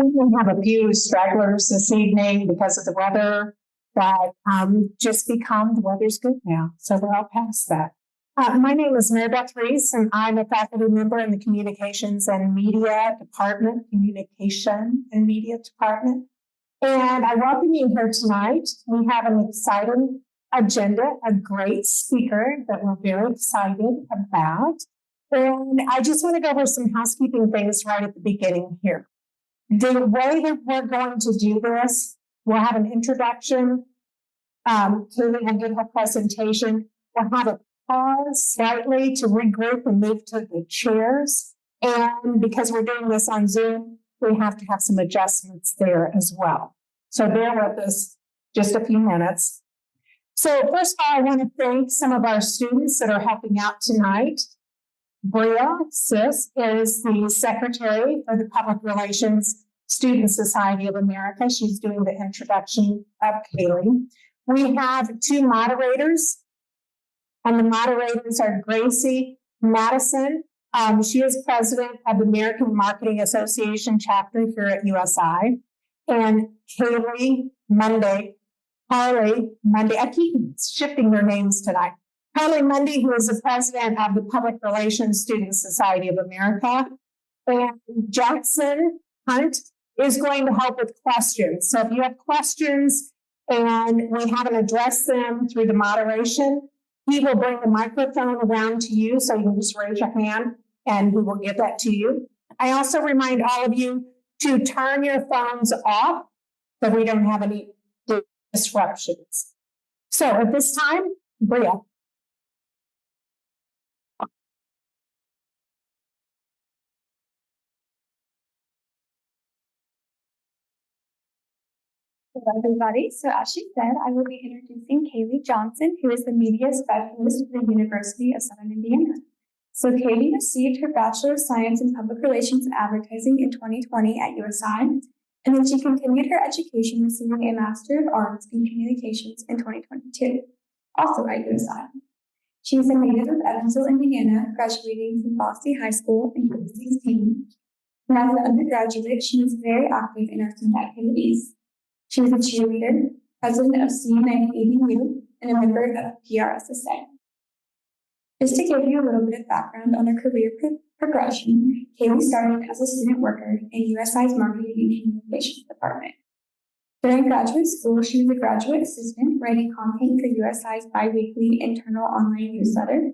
We may have a few stragglers this evening because of the weather, but just become the weather's good now, so we're all past that. My name is Mary Beth Reese, and I'm a faculty member in the Communications and Media Department, Communication and Media Department. And I welcome you here tonight. We have an exciting agenda, a great speaker that we're very excited about. And I just want to go over some housekeeping things right at the beginning here. The way that we're going to do this, we'll have an introduction. Kaylee will give her presentation. We'll have a pause slightly to regroup and move to the chairs. And because we're doing this on Zoom, we have to have some adjustments there as well. So bear with us just a few minutes. So first of all, I want to thank some of our students that are helping out tonight. Bria Sis is the secretary for the Public Relations Student Society of America. She's doing the introduction of Kaylee. We have two moderators, and the moderators are Gracie Madison. She is president of the American Marketing Association chapter here at USI. And Harley Monday, I keep shifting their names tonight. Harley Mundy, who is the president of the Public Relations Student Society of America, and Jackson Hunt is going to help with questions. So if you have questions and we haven't addressed them through the moderation, he will bring the microphone around to you, so you can just raise your hand and we will give that to you. I also remind all of you to turn your phones off so we don't have any disruptions. So at this time, Bria. Hello, everybody. So as she said, I will be introducing Kaylee Johnson, who is the media specialist for the University of Southern Indiana. So Kaylee received her Bachelor of Science in Public Relations and Advertising in 2020 at USI, and then she continued her education receiving a Master of Arts in Communications in 2022, also at USI. She is a native of Evansville, Indiana, graduating from Boston High School in 2016. And as an undergraduate, she was very active in our student activities. She was a cheerleader, president of C90ADU, and a member of PRSSA. Just to give you a little bit of background on her career progression, Kaylee started as a student worker in USI's Marketing and Communications Department. During graduate school, she was a graduate assistant writing content for USI's bi-weekly internal online newsletter,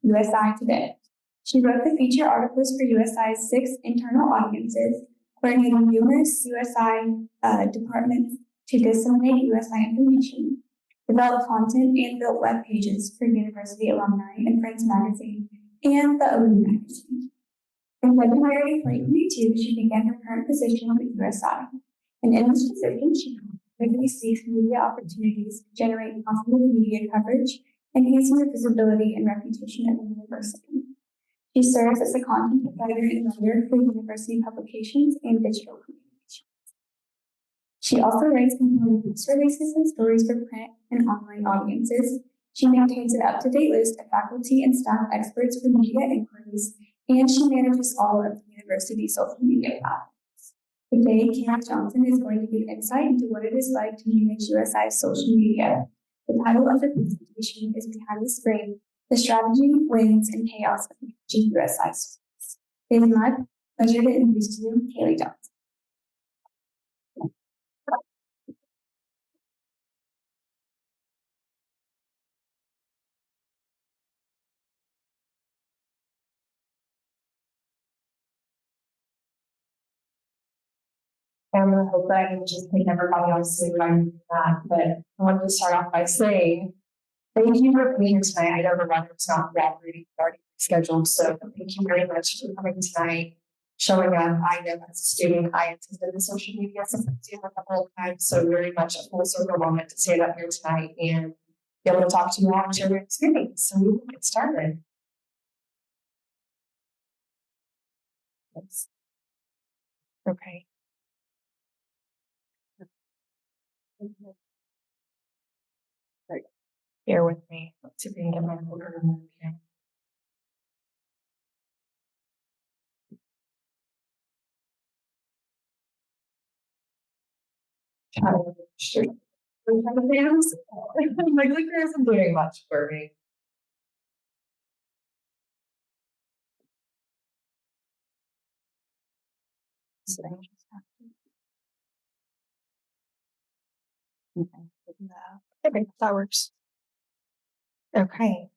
USI Today. She wrote the feature articles for USI's 6 internal audiences, coordinating numerous USI departments to disseminate USI information, develop content, and build web pages for university alumni and Friends magazine and the OU magazine. In February 2022, she began her current position with USI, and in this position, she regularly seeks media opportunities to generate positive media coverage, enhancing the visibility and reputation of the university. She serves as a content provider and writer for university publications and digital communications. She also writes compelling news releases and stories for print and online audiences. She maintains an up-to-date list of faculty and staff experts for media inquiries, and she manages all of the university's social media platforms. Today, Kaylee Johnson is going to give insight into what it is like to manage USI's social media. The title of the presentation is Behind the Screen: The Strategy, Wins, and Chaos of Managing USI Stories. It is my pleasure to introduce to you Kaylee Johnson. I'm going to hope that I can just take everybody else to that, but I wanted to start off by saying thank you for being here tonight. I know the weather's not cooperating, already scheduled, so thank you very much for coming tonight, showing up. I know as a student, I attended the social media symposium a couple of times, so very much a full circle moment to stand up here tonight and be able to talk to you all and share your experience. So we will get started. Oops. Okay. Right. Bear with me. Let's see if we can get my folder removed here. My liquor isn't doing much for me. Okay, that works. Okay.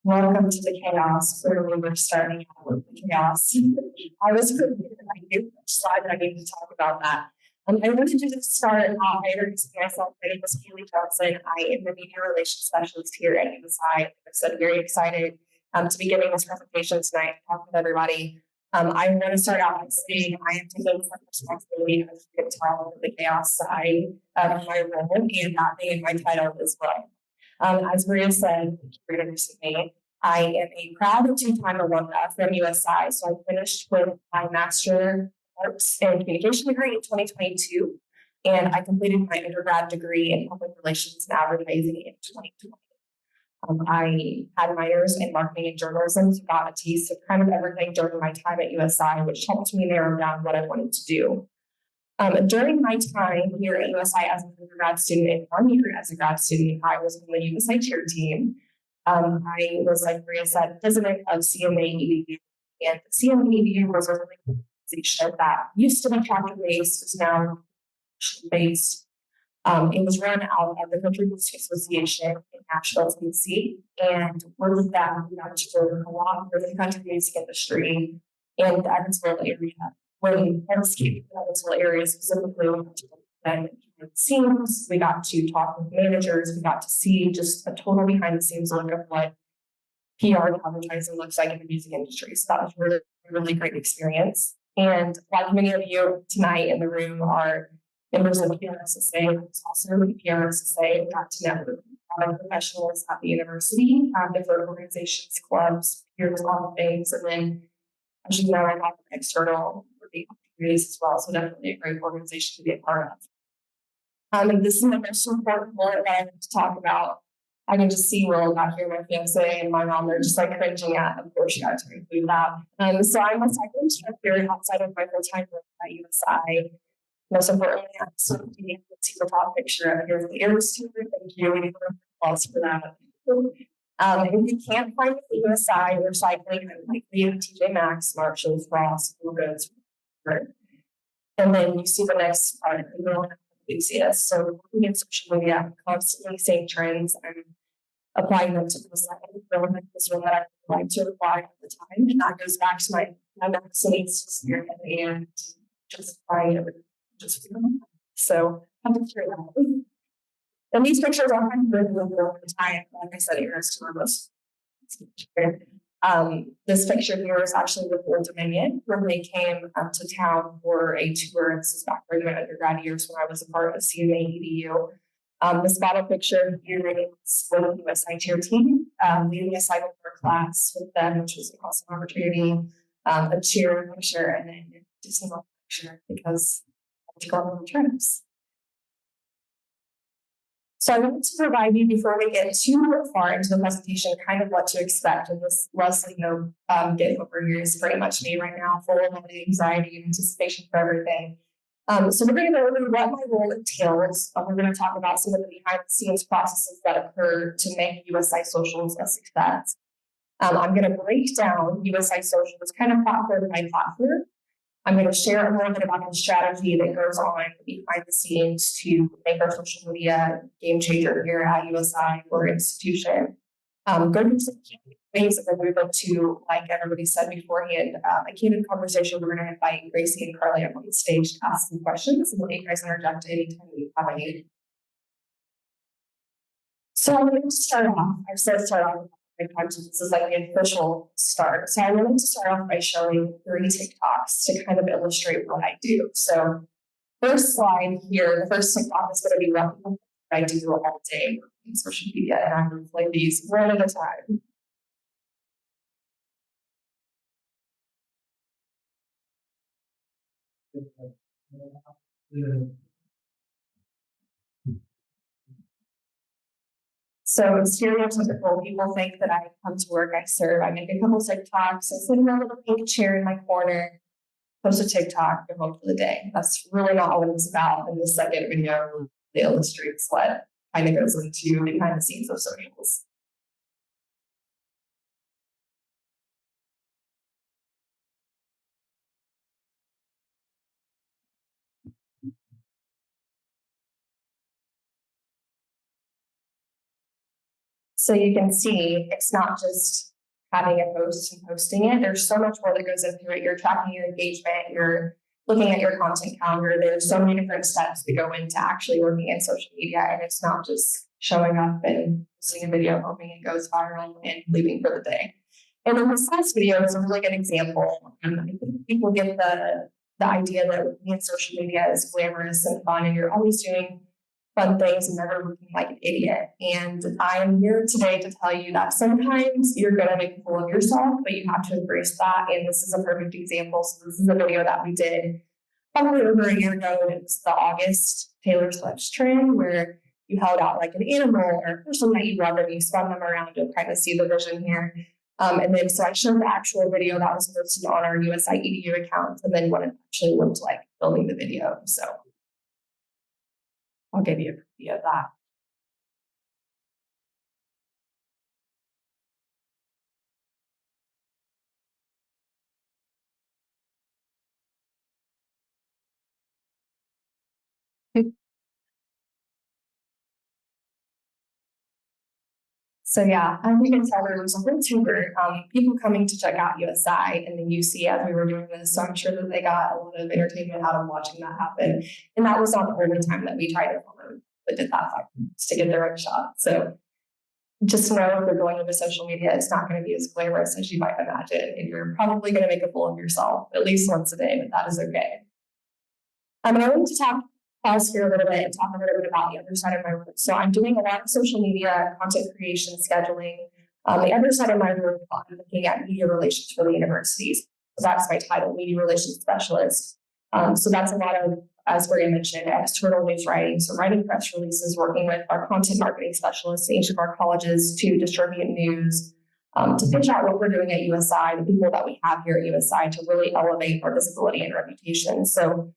Welcome to the chaos. Clearly, we're starting out with the chaos. I was prepared. I knew which slide I need to talk about that. I wanted to just start off by introducing myself. My name is Kaylee Johnson. I am the media relations specialist here at USI. I'm so very excited to be giving this presentation tonight, talk with everybody. I'm going to start out by saying I am taking some responsibility as a talk of the chaos side of my role, and that being my title as well. As Maria said, thank you for introducing me. I am a proud two-time alumna from USI. So I finished with my Master of Arts in Communication degree in 2022, and I completed my undergrad degree in Public Relations and Advertising in 2020. I had minors in marketing and journalism, so got a taste of kind of everything during my time at USI, which helped me narrow down what I wanted to do. During my time here at USI as an undergrad student and 1 year as a grad student, I was on the USI chair team. I was, like Maria said, president of CMA EDU, and CMA EDU was a really organization that used to be chapter-based, is now based. It was run out of the Country Music Association in Nashville, Tennessee, and with that, we got to work a lot with the country music industry in the Evansville area. When I was in the Evansville area specifically, and scenes, we got to talk with managers, we got to see just a total behind the scenes look of what PR and advertising looks like in the music industry. So that was really, really great experience. And like many of you tonight in the room are members of the PRSSA, I was also with the PRSSA, got to network with other professionals at the university, different organizations, clubs, peers, all the things. And then, as you know, I got external opportunities as well. So definitely a great organization to be a part of. And this is the most important part that I want to talk about. I can just see Will back here, my fiance and my mom are just like cringing at, of course, you got to include that. So I'm a cycling instructor outside of my full-time work at USI. Most importantly, I'm so pleased to see the top picture of here with the Air Steward. Thank you. We need a applause for that. If you can't find the USI, we're cycling at likely TJ Maxx, Marshalls, Ross, Full Goods. And then you see the next part, the real enthusiast. So looking at social media, I'm constantly seeing trends and applying them to the site. This one that I would like to apply at the time. And that goes back to my vaccinates spirit and just applying everything. So I'm just sure that. And these pictures are kind of good over time. Like I said, Eras to most. This picture here is actually with Old Dominion, where they came to town for a tour. This is back during my undergrad years when I was a part of CMA EDU. This bottom picture here is with the USI cheer team, leading a cycle for class with them, which was an awesome opportunity. A cheer picture, and then just a picture because to go on the trips. So I wanted to provide you, before we get too far into the presentation, kind of what to expect. And this Leslie note get over here is pretty much me right now, full of anxiety and anticipation for everything. So we're going to go over what my role entails. We're going to talk about some of the behind the scenes processes that occur to make USI Socials a success. I'm going to break down USI Socials kind of platform by platform. I'm going to share a little bit about the strategy that goes on behind the scenes to make our social media game changer here at USI or institution. Go through some key things and then move up to, like everybody said beforehand, a candid conversation. We're going to invite Gracie and Carly up on the stage to ask some questions and let you guys interject anytime you have any. So I'm going to start off. I said start off. This is like the official start. So I wanted to start off by showing 3 TikToks to kind of illustrate what I do. So first slide here, the first TikTok is going to be what I do all day in social media, and I'm going to play these one at a time. So stereotypical, people think that I come to work, I serve, I make a couple TikToks, I sit in a little pink chair in my corner, post a TikTok, go home for the day. That's really not what it's about. And the second video really illustrates what kind of goes into behind the scenes of socials. So you can see it's not just having a post and posting it. There's so much more that goes into it. You're tracking your engagement, you're looking at your content calendar. There's so many different steps that go into actually working in social media. And it's not just showing up and posting a video, hoping it goes viral and leaving for the day. And then this last video is a really good example. I think people get the idea that working in social media is glamorous and fun, and you're always doing fun things and never looking like an idiot. And I am here today to tell you that sometimes you're going to make a fool of yourself, but you have to embrace that. And this is a perfect example. So this is a video that we did probably over a year ago. And it was the August Taylor Swift trend where you held out like an animal or a person that you love and you spun them around to kind of see the vision here. And then so I showed the actual video that was posted on our USI EDU account and then what it actually looked like filming the video. So I'll give you a preview of that. So yeah, you can tell there was a whole tour, people coming to check out USI and the UC as we were doing this. So I'm sure that they got a lot of entertainment out of watching that happen. And that was not the only time that we tried to film, but did that 5 minutes to get the right shot. So just know if you're going into social media, it's not going to be as glamorous as you might imagine. And you're probably going to make a fool of yourself at least once a day, but that is okay. I want to pause here a little bit and talk a little bit about the other side of my work. So I'm doing a lot of social media, content creation, scheduling. The other side of my work, I'm looking at media relations for the universities. So that's my title, media relations specialist. So that's a lot of, as Maria mentioned, external news writing. So writing press releases, working with our content marketing specialists at each of our colleges to distribute news, to pitch out what we're doing at USI, the people that we have here at USI to really elevate our visibility and reputation. So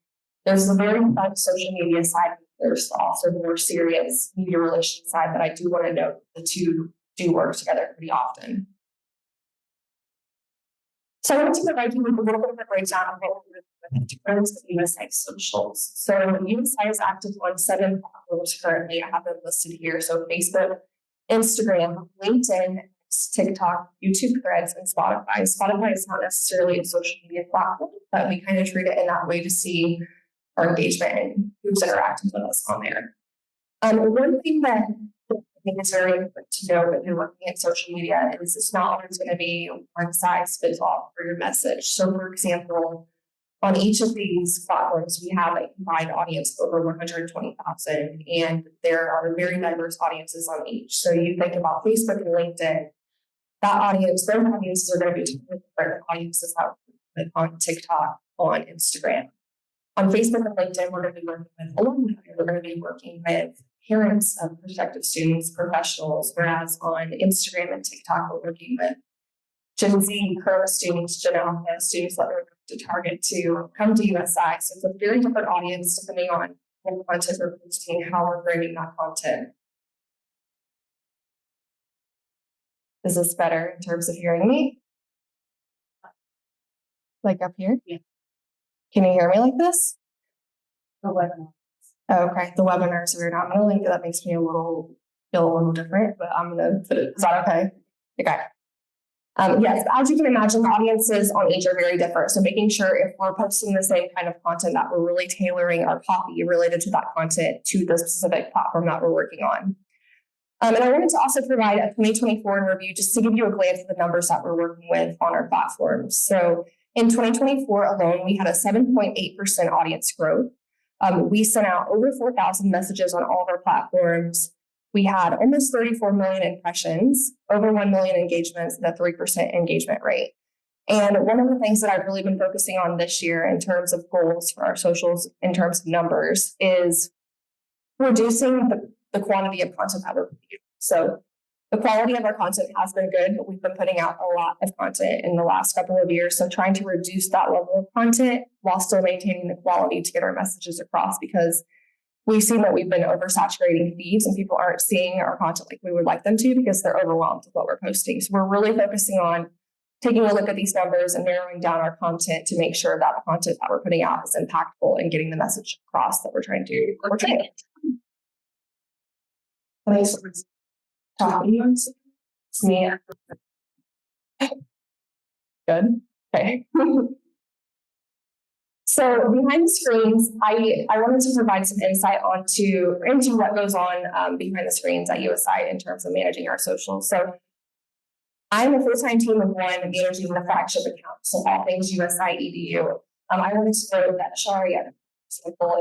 there's a very fun social media side. There's also the more serious media relations side, but I do want to note the two do work together pretty often. So I wanted to provide you with a little bit of a breakdown of what we're doing in terms of USI socials. So USI is active on 7 platforms currently. I have them listed here. So Facebook, Instagram, LinkedIn, TikTok, YouTube Threads, and Spotify. Spotify is not necessarily a social media platform, but we kind of treat it in that way to see our engagement and who's interacting with us on there. One thing that I think is very important to know when you're working in social media is it's not always going to be one size fits all for your message. So, for example, on each of these platforms, we have a combined audience of over 120,000, and there are very diverse audiences on each. So, you think about Facebook and LinkedIn, that audience, those audiences are going to be totally different audiences that are on TikTok, on Instagram. On Facebook and LinkedIn, we're going to be working with alumni. We're going to be working with parents of prospective students, professionals, whereas on Instagram and TikTok, we're working with Gen Z, current students, Gen Alpha students that we're going to target to come to USI. So it's a very different audience depending on what content we're posting, how we're grading that content. Is this better in terms of hearing me? Like up here? Yeah. Can you hear me like this? The webinar. Oh, okay. The webinars are not. I'm going to link that makes me feel a little different, but I'm going to put it. Is that okay? Okay. Yes, as you can imagine, the audiences on each are very different. So making sure if we're posting the same kind of content that we're really tailoring our copy related to that content to the specific platform that we're working on. And I wanted to also provide a 2024 review just to give you a glance at the numbers that we're working with on our platforms. So in 2024 alone, we had a 7.8% audience growth. We sent out over 4,000 messages on all of our platforms. We had almost 34 million impressions, over 1 million engagements, and a 3% engagement rate. And one of the things that I've really been focusing on this year in terms of goals for our socials, in terms of numbers, is reducing the quantity of content that we're producing. So The quality of our content has been good, but we've been putting out a lot of content in the last couple of years. So trying to reduce that level of content while still maintaining the quality to get our messages across, because we've seen that we've been oversaturating feeds and people aren't seeing our content like we would like them to because they're overwhelmed with what we're posting. So we're really focusing on taking a look at these numbers and narrowing down our content to make sure that the content that we're putting out is impactful and getting the message across that we're trying to. Talk to you. It's me. Good. Okay. So behind the screens, I wanted to provide some insight into what goes on behind the screens at USI in terms of managing our socials. So I'm a full-time team of one managing the flagship account, so all things USI EDU. I wanted to know that Sharia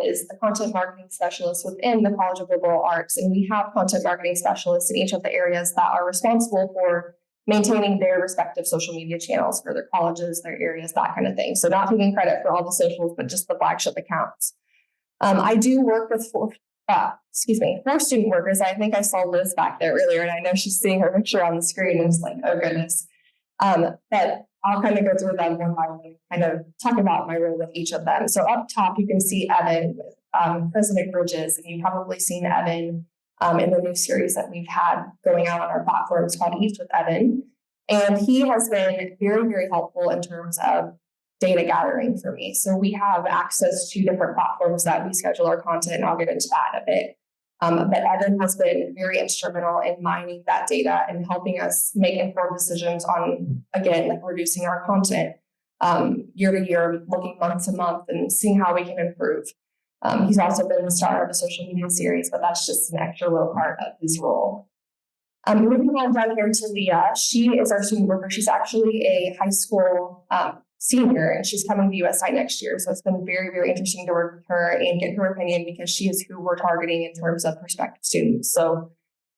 is the content marketing specialist within the College of Liberal Arts, and we have content marketing specialists in each of the areas that are responsible for maintaining their respective social media channels for their colleges, their areas, that kind of thing. So not taking credit for all the socials, but just the flagship accounts. I do work with four student workers. I think I saw Liz back there earlier, and I know she's seeing her picture on the screen and it's like, oh goodness. But I'll kind of go through them one by one, kind of talk about my role with each of them. So up top, you can see Evan with President Bridges, and you've probably seen Evan in the new series that we've had going out on our platform. It's called Eats with Evan. And he has been very, very helpful in terms of data gathering for me. So we have access to different platforms that we schedule our content, and I'll get into that in a bit. But Evan has been very instrumental in mining that data and helping us make informed decisions on, again, like reducing our content year to year, looking month to month and seeing how we can improve. He's also been the star of the social media series, but that's just an extra little part of his role. Moving on down here to Leah, she is our student worker. She's actually a high school senior, and she's coming to USI next year. So it's been very, very interesting to work with her and get her opinion because she is who we're targeting in terms of prospective students. So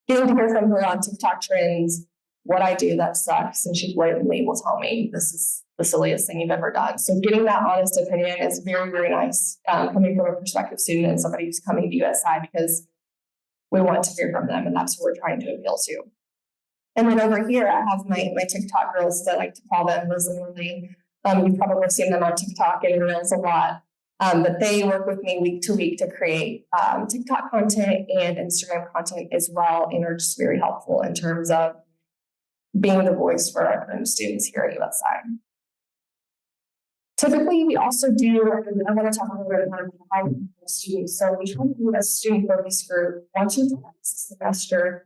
getting to hear from her on TikTok trends, what I do that sucks, and she blatantly will tell me this is the silliest thing you've ever done. So getting that honest opinion is very, very nice coming from a prospective student and somebody who's coming to USI, because we want to hear from them, and that's what we're trying to appeal to. And then over here, I have my TikTok girls, as I like to call them, Liz and Lily. You've probably seen them on TikTok and Reels a lot, but they work with me week to week to create TikTok content and Instagram content as well, and are just very helpful in terms of being the voice for our current students here at USI. Typically, we also do, I want to talk a little bit about behind students. So we try to do a student focus group once or twice a semester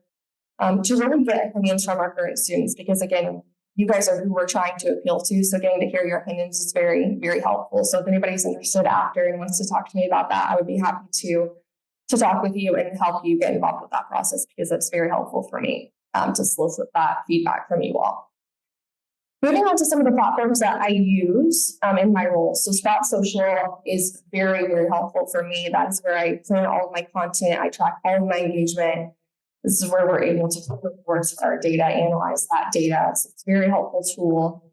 to really get opinions from our current students, because again, you guys are who we're trying to appeal to. So getting to hear your opinions is very, very helpful. So if anybody's interested after and wants to talk to me about that, I would be happy to talk with you and help you get involved with that process, because it's very helpful for me to solicit that feedback from you all. Moving on to some of the platforms that I use in my role. So Spot Social is very, very helpful for me. That is where I plan all of my content. I track all of my engagement. This is where we're able to put reports of our data, analyze that data. So it's a very helpful tool.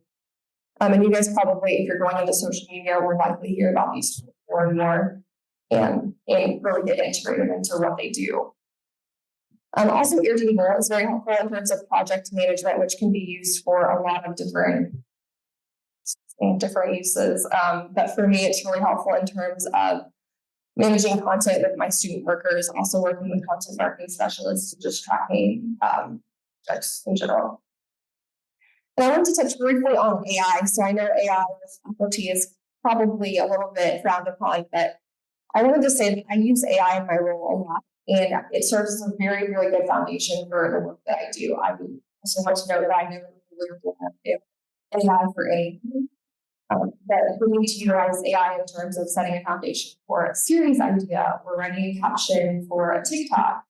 And you guys probably, if you're going into social media, will likely hear about these tools more and more and really get integrated into what they do. Also, Airtable is very helpful in terms of project management, which can be used for a lot of different uses. But for me, it's really helpful in terms of managing content with my student workers, also working with content marketing specialists, just tracking projects in general. And I want to touch briefly on AI. So I know AI with faculty is probably a little bit frowned upon, but I wanted to say that I use AI in my role a lot, and it serves as a very, very good foundation for the work that I do. I would also want to know that I never really have AI for anything. But we need to utilize AI in terms of setting a foundation for a series idea, or writing a caption for a TikTok,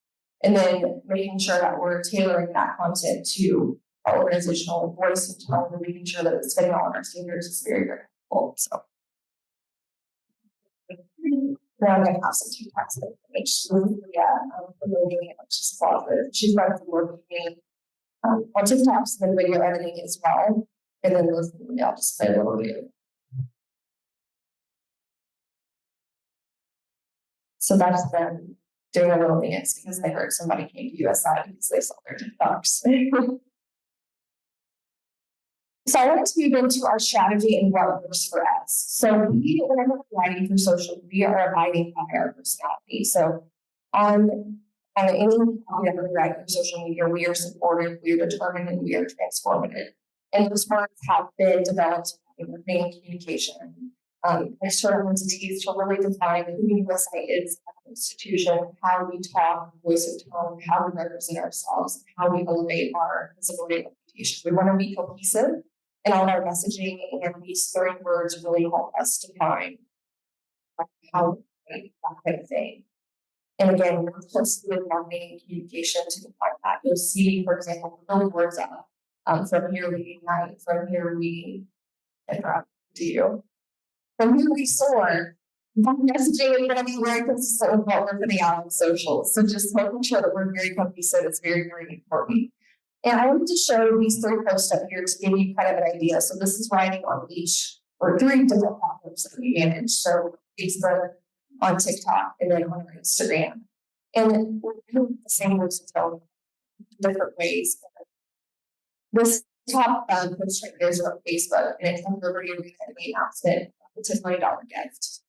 and then making sure that we're tailoring that content to our organizational voice and tone, and making sure that it's fitting all of our standards is very, very helpful. So now I'm going to have some TikToks that which promoting it, which is positive. She's running some work with me on TikToks and video editing as well. And then I'll just play a little bit. So that's them doing a little dance because they heard somebody came to USI because they saw their TikToks. So I wanted to move into our strategy and what works for us. So we, whenever we're writing for social, we are abiding by our personality. So on any topic that we write for social media, we are supportive, we are determined, and we are transformative. And those words have been developed in marketing communication. External entities to really define who USI is as an institution, how we talk, voice of tone, how we represent ourselves, how we elevate our visibility and reputation. We want to be cohesive in all our messaging, and these 3 words really help us define how we do that kind of thing. And again, we're closely with marketing and communication to define that. You'll see, for example, billboards up. From here we ignite, from here we interact to you. From here we soar. That messaging is going to be very consistent with what we're putting out on social. So just making sure that we're very cohesive is very, very important. And I wanted to show these 3 posts up here to give you kind of an idea. So this is writing on each or 3 different platforms that we manage. So Facebook, on TikTok, and then on our Instagram. And we're doing the same words to tell different ways. This top post right here is on Facebook, and it's on Liberty Arena, the announcement. It's a $1 million gift.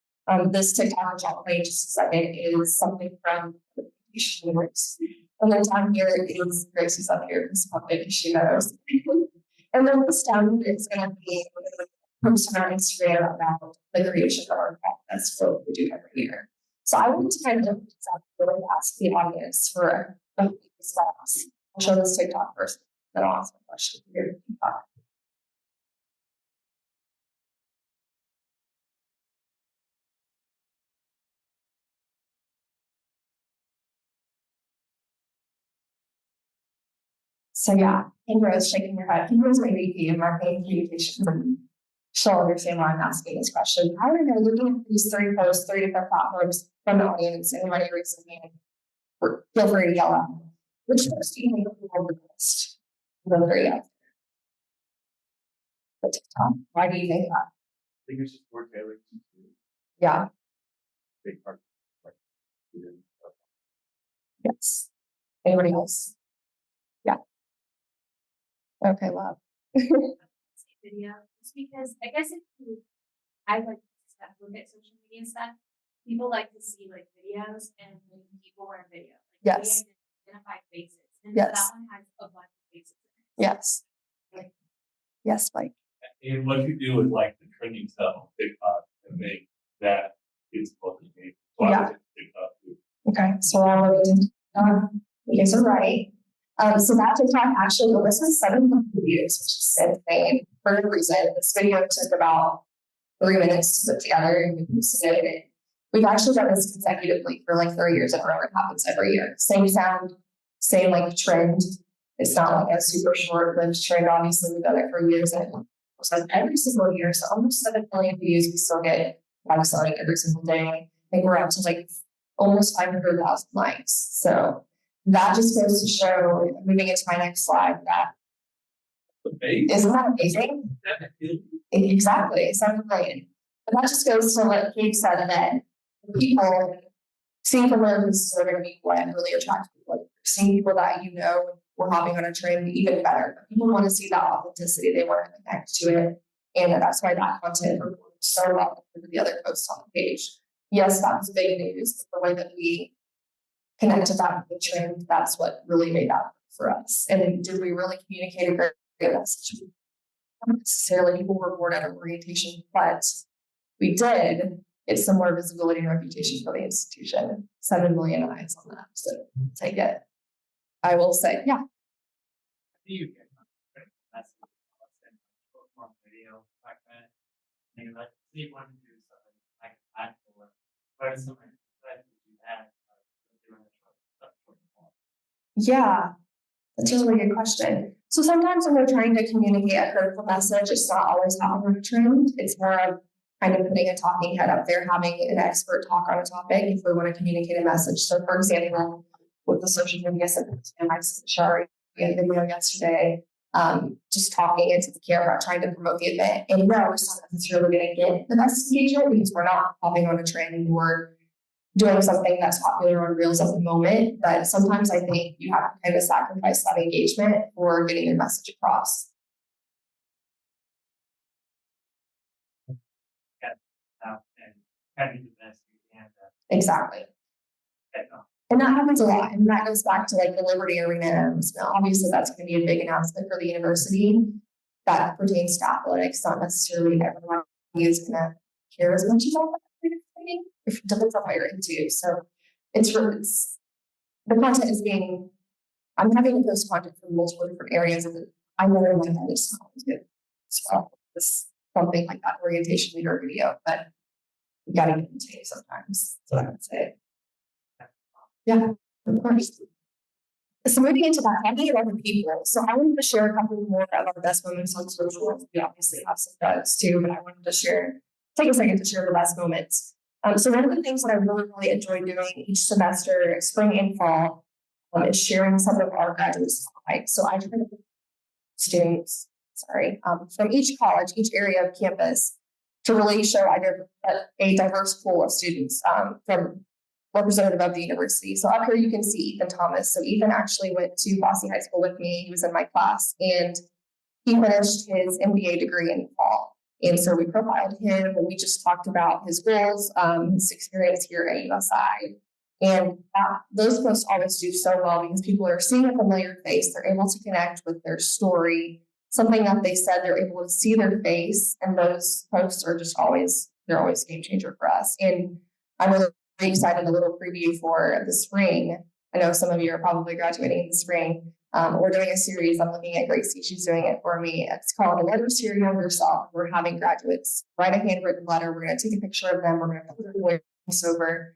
This TikTok, which I'll play in just a second, is something from the Universe. And then down here is Gracie's up here, this puppet, she knows. And then this down here is going to be post on our Instagram about the creation of our process for what we do every year. So I wanted to kind of really ask the audience for a response. I'll show this TikTok first, then I'll ask a question here. So yeah, Kendra's shaking her head. Kendra's my VP of marketing communications, and she'll understand why I'm asking this question. I don't know, looking at these 3 posts, 3 different platforms from the audience, anybody raise their hand, feel free to yell out. Which post do you think will be the best? The 3 out. The TikTok. Why do you think that? I think it's just more tailored to Yeah. big part. Yes. Anybody else? Yeah. Okay, love. Video, just because I guess I like to look at social media stuff. People like to see like videos and when people wear video. Like, Yes. we identify faces, and Yes. that one has a bunch of faces. Yes. Yes, Mike. And what you do is like the trending stuff on TikTok and make that is what the game. So Yeah. I would take TikTok too. Okay, so all of you guys are right. So that TikTok actually, this is 7 views, which is insane for a reason. This video took about 3 minutes to put together and we submitted it. We've actually done this consecutively for like 3 years in a row. It happens every year. Same sound, same like trend. It's not like a super short-lived trend. Obviously, we've done it for years and so every single year. So almost 7 million views. We still get website every single day. I think we're up to like almost 500,000 likes. So that just goes to show, moving into my next slide, that The base. isn't that amazing? Exactly, 7 million. But that just goes to what Kate said, that people seeing from their businesses are going to be what really attract people. Like, seeing people that you know were hopping on a trend, even better. People want to see that authenticity, they want to connect to it. And that's why that content performed so well with the other posts on the page. Yes, that was big news, but the way that we connected that with the trend, that's what really made that for us. And did we really communicate a great message? Not necessarily people were born out of orientation, but we did get some more visibility and reputation for the institution. 7 million eyes on that, so take it. I will say, yeah. You get that's short form video back then. And you're like, see one to do something like that or what is something that you have doing short form. Yeah, that's a really good question. So sometimes when we're trying to communicate a critical message, it's not always about a trend. It's more of kind of putting a talking head up there, having an expert talk on a topic if we want to communicate a message. So for example, with the social media and I Shari a video yesterday, just talking into the camera, trying to promote the event. And no, it's not necessarily going to get the best engagement because we're not hopping on a trend or doing something that's popular on Reels at the moment, but sometimes I think you have to kind of sacrifice that engagement for getting your message across. And kind of do the best you can. Exactly. Get on. And that happens a lot. And that goes back to like the Liberty Arena. Obviously, that's going to be a big announcement for the university that pertains to athletics. Not necessarily everyone is going to care as much about that training. It depends on what you're into. So it's the content is being. I'm having to post content from multiple different areas, and I know in my head it's not good. So it's something like that orientation leader video, but you got to get into it sometimes. So I would say. Yeah, of course. So moving into that, I need 11 people. So I wanted to share a couple more of our best moments on social. We obviously have some duds too, but I wanted to take a second to share the best moments. So one of the things that I really, really enjoy doing each semester, spring and fall, is sharing some of our graduate spotlights. So I try to students, from each college, each area of campus, to really show a diverse pool of students from representative of the university. So up here you can see Ethan Thomas. So Ethan actually went to Bosse High School with me. He was in my class and he finished his MBA degree in the fall. And so we profiled him and we just talked about his goals, his experience here at USI. And those posts always do so well because people are seeing a familiar face. They're able to connect with their story, something that they said, they're able to see their face. And those posts are they're always a game changer for us. And I'm really excited, a little preview for the spring. I know some of you are probably graduating in the spring. We're doing a series. I'm looking at Gracie. She's doing it for me. It's called A Letter to Your Younger Self. We're having graduates write a handwritten letter. We're going to take a picture of them. We're going to put their voice over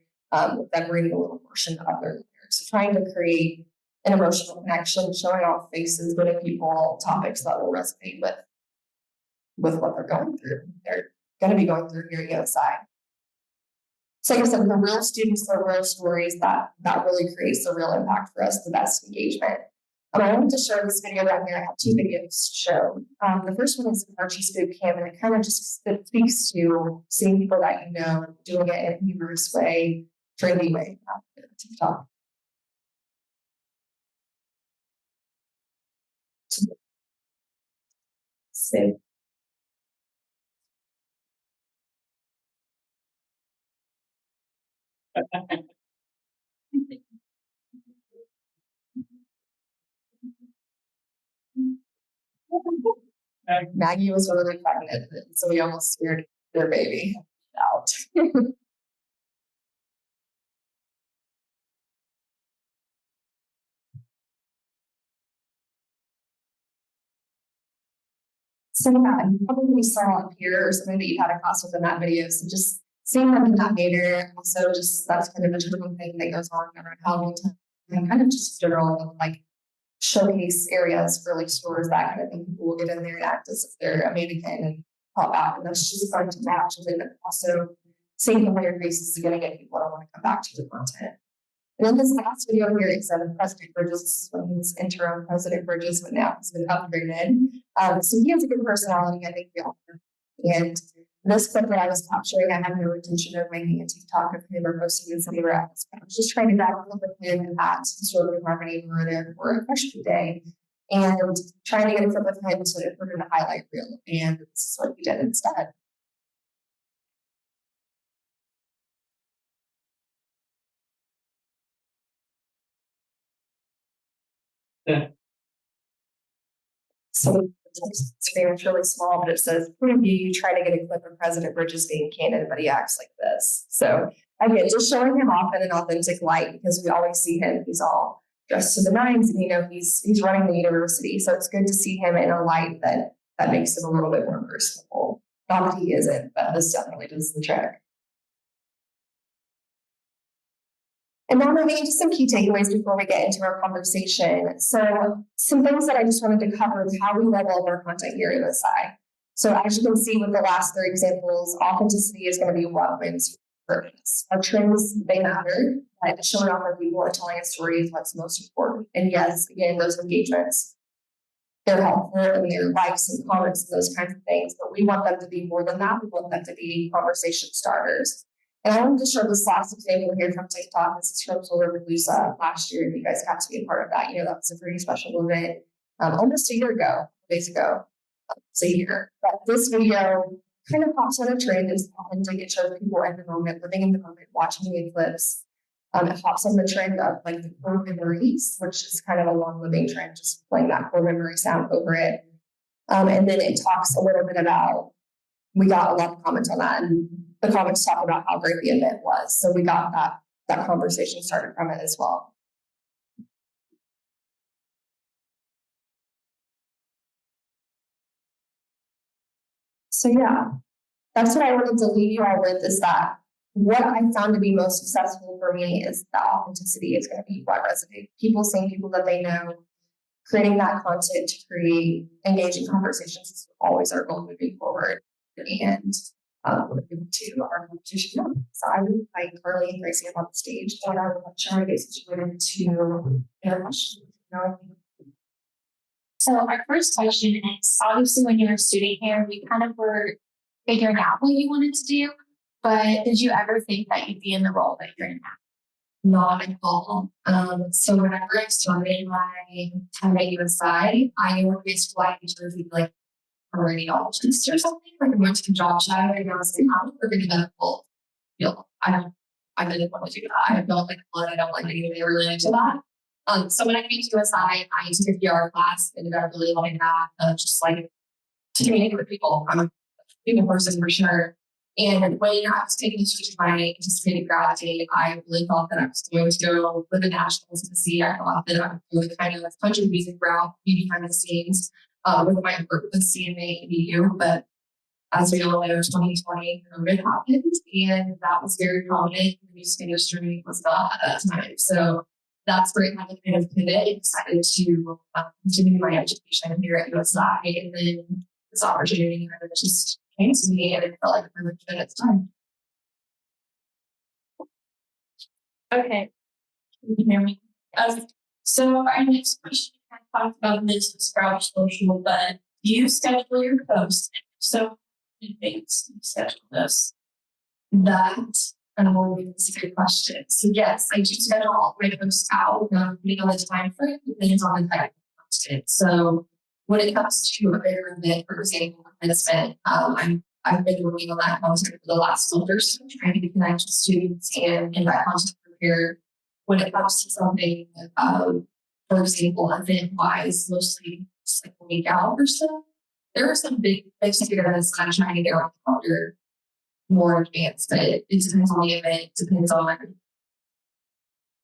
with them reading a little portion of their letter. So trying to create an emotional connection, showing off faces, giving people topics that will resonate with what they're going through. They're going to be going through here at USI. So like I said, the real students, the real stories, that really creates the real impact for us, the best engagement. I wanted to show this video down here. I have two videos to show. The first one is Archie Spook Cam, and it kind of just speaks to seeing people that you know, doing it in a humorous way, trendy way, TikTok. So Maggie was really pregnant, so we almost scared their baby out. So yeah, you probably saw up here or something that you had a class with in that video. So just seeing them in that manner, also just that's kind of a typical thing that goes on around Halloween time, and kind of just general like showcase areas for like stores, that kind of thing. People will get in there and act as if they're a mannequin and pop out, and that's just fun to watch. And then also seeing familiar faces is going to get people to want to come back to the content. And then this last video here is President Bridges. This is when he was interim President Bridges, but now he's been upgraded. So he has a good personality, I think we all know. And this clip that I was capturing, I have no intention of making a TikTok of him or posting this anywhere else. I was just trying to grab a clip of him at sort of our neighborhood for a freshman day and trying to get a clip of him to put in a highlight reel. And this is what we did instead. Yeah. So it's really small, but it says, preview, try to get a clip of President Bridges being candid, but he acts like this. So again, just showing him off in an authentic light, because we always see him, he's all dressed to the nines, and he's running the university. So it's good to see him in a light that makes him a little bit more personable. Not that he isn't, but this definitely does the trick. And now moving into some key takeaways before we get into our conversation. So some things that I just wanted to cover is how we level up our content here at USI. So as you can see with the last 3 examples, authenticity is going to be what wins for us. Our trends, they matter, but showing off our people and telling a story is what's most important. And yes, again, those engagements, they're helpful and they're likes and comments and those kinds of things, but we want them to be more than that. We want them to be conversation starters. And I wanted to show this last example here from TikTok. This is from Solarpalooza last year. You guys got to be a part of that. You know, that was a pretty special event almost a year ago, days ago. It's a year. But this video kind of pops on a trend. It's authentic. It shows people in the moment, living in the moment, watching the eclipse. It hops on the trend of like the core memories, which is kind of a long living trend, just playing that core memory sound over it. And then it talks a little bit about, we got a lot of comments on that, and the comments talk about how great the event was. So we got that conversation started from it as well. So yeah, that's what I wanted to leave you all with, is that what I found to be most successful for me is that authenticity is going to be what resonates. People seeing people that they know, creating that content to create engaging conversations is always our goal moving forward. And moving to our competition. So I would like Carly and Gracie up on the stage, and I would like to get situated to their questions. So our first question is, obviously when you were a student here, you kind of were figuring out what you wanted to do, but did you ever think that you'd be in the role that you're in now? Not at all. So whenever I started my time at USI, I always fly to be like a radiologist or something. Like I went to job shadow and I was like, I'm working in medical field. I didn't want to do that. I don't like blood. I don't like anything related to that. So when I came to USI, I took a PR class and ended up really loving that. Just like to communicate with people. I'm a people person for sure. And when I was taking switch to my anticipated grad date, I really thought that I was going to go with the nationals in the sea. I thought that I would do the kind of country music route behind the scenes with my work with CMA and EU. But as we all know, 2020 COVID happened, and that was very prominent in the music industry, was not at that time. So that's where I had to kind of pivot and decided to continue my education here at USI. And then this opportunity kind of just came to me, and it felt like a perfect fit at the time. Okay. Can you hear me? So our next question, I talked about this with Sprout Social, but do you schedule your posts? So in advance, you schedule this. That's a good question. So yes, I do schedule all my posts out, depending on the time frame, depends on the type of content. So when it comes to a bigger event, for example, commencement, I've been working on that content for the last month or so, trying to connect with students and that content prepared. When it comes to something, for example, event-wise, mostly just like a week out or so, there are some big events that I'm trying to get on the calendar more advanced, but it depends on the event, depends on,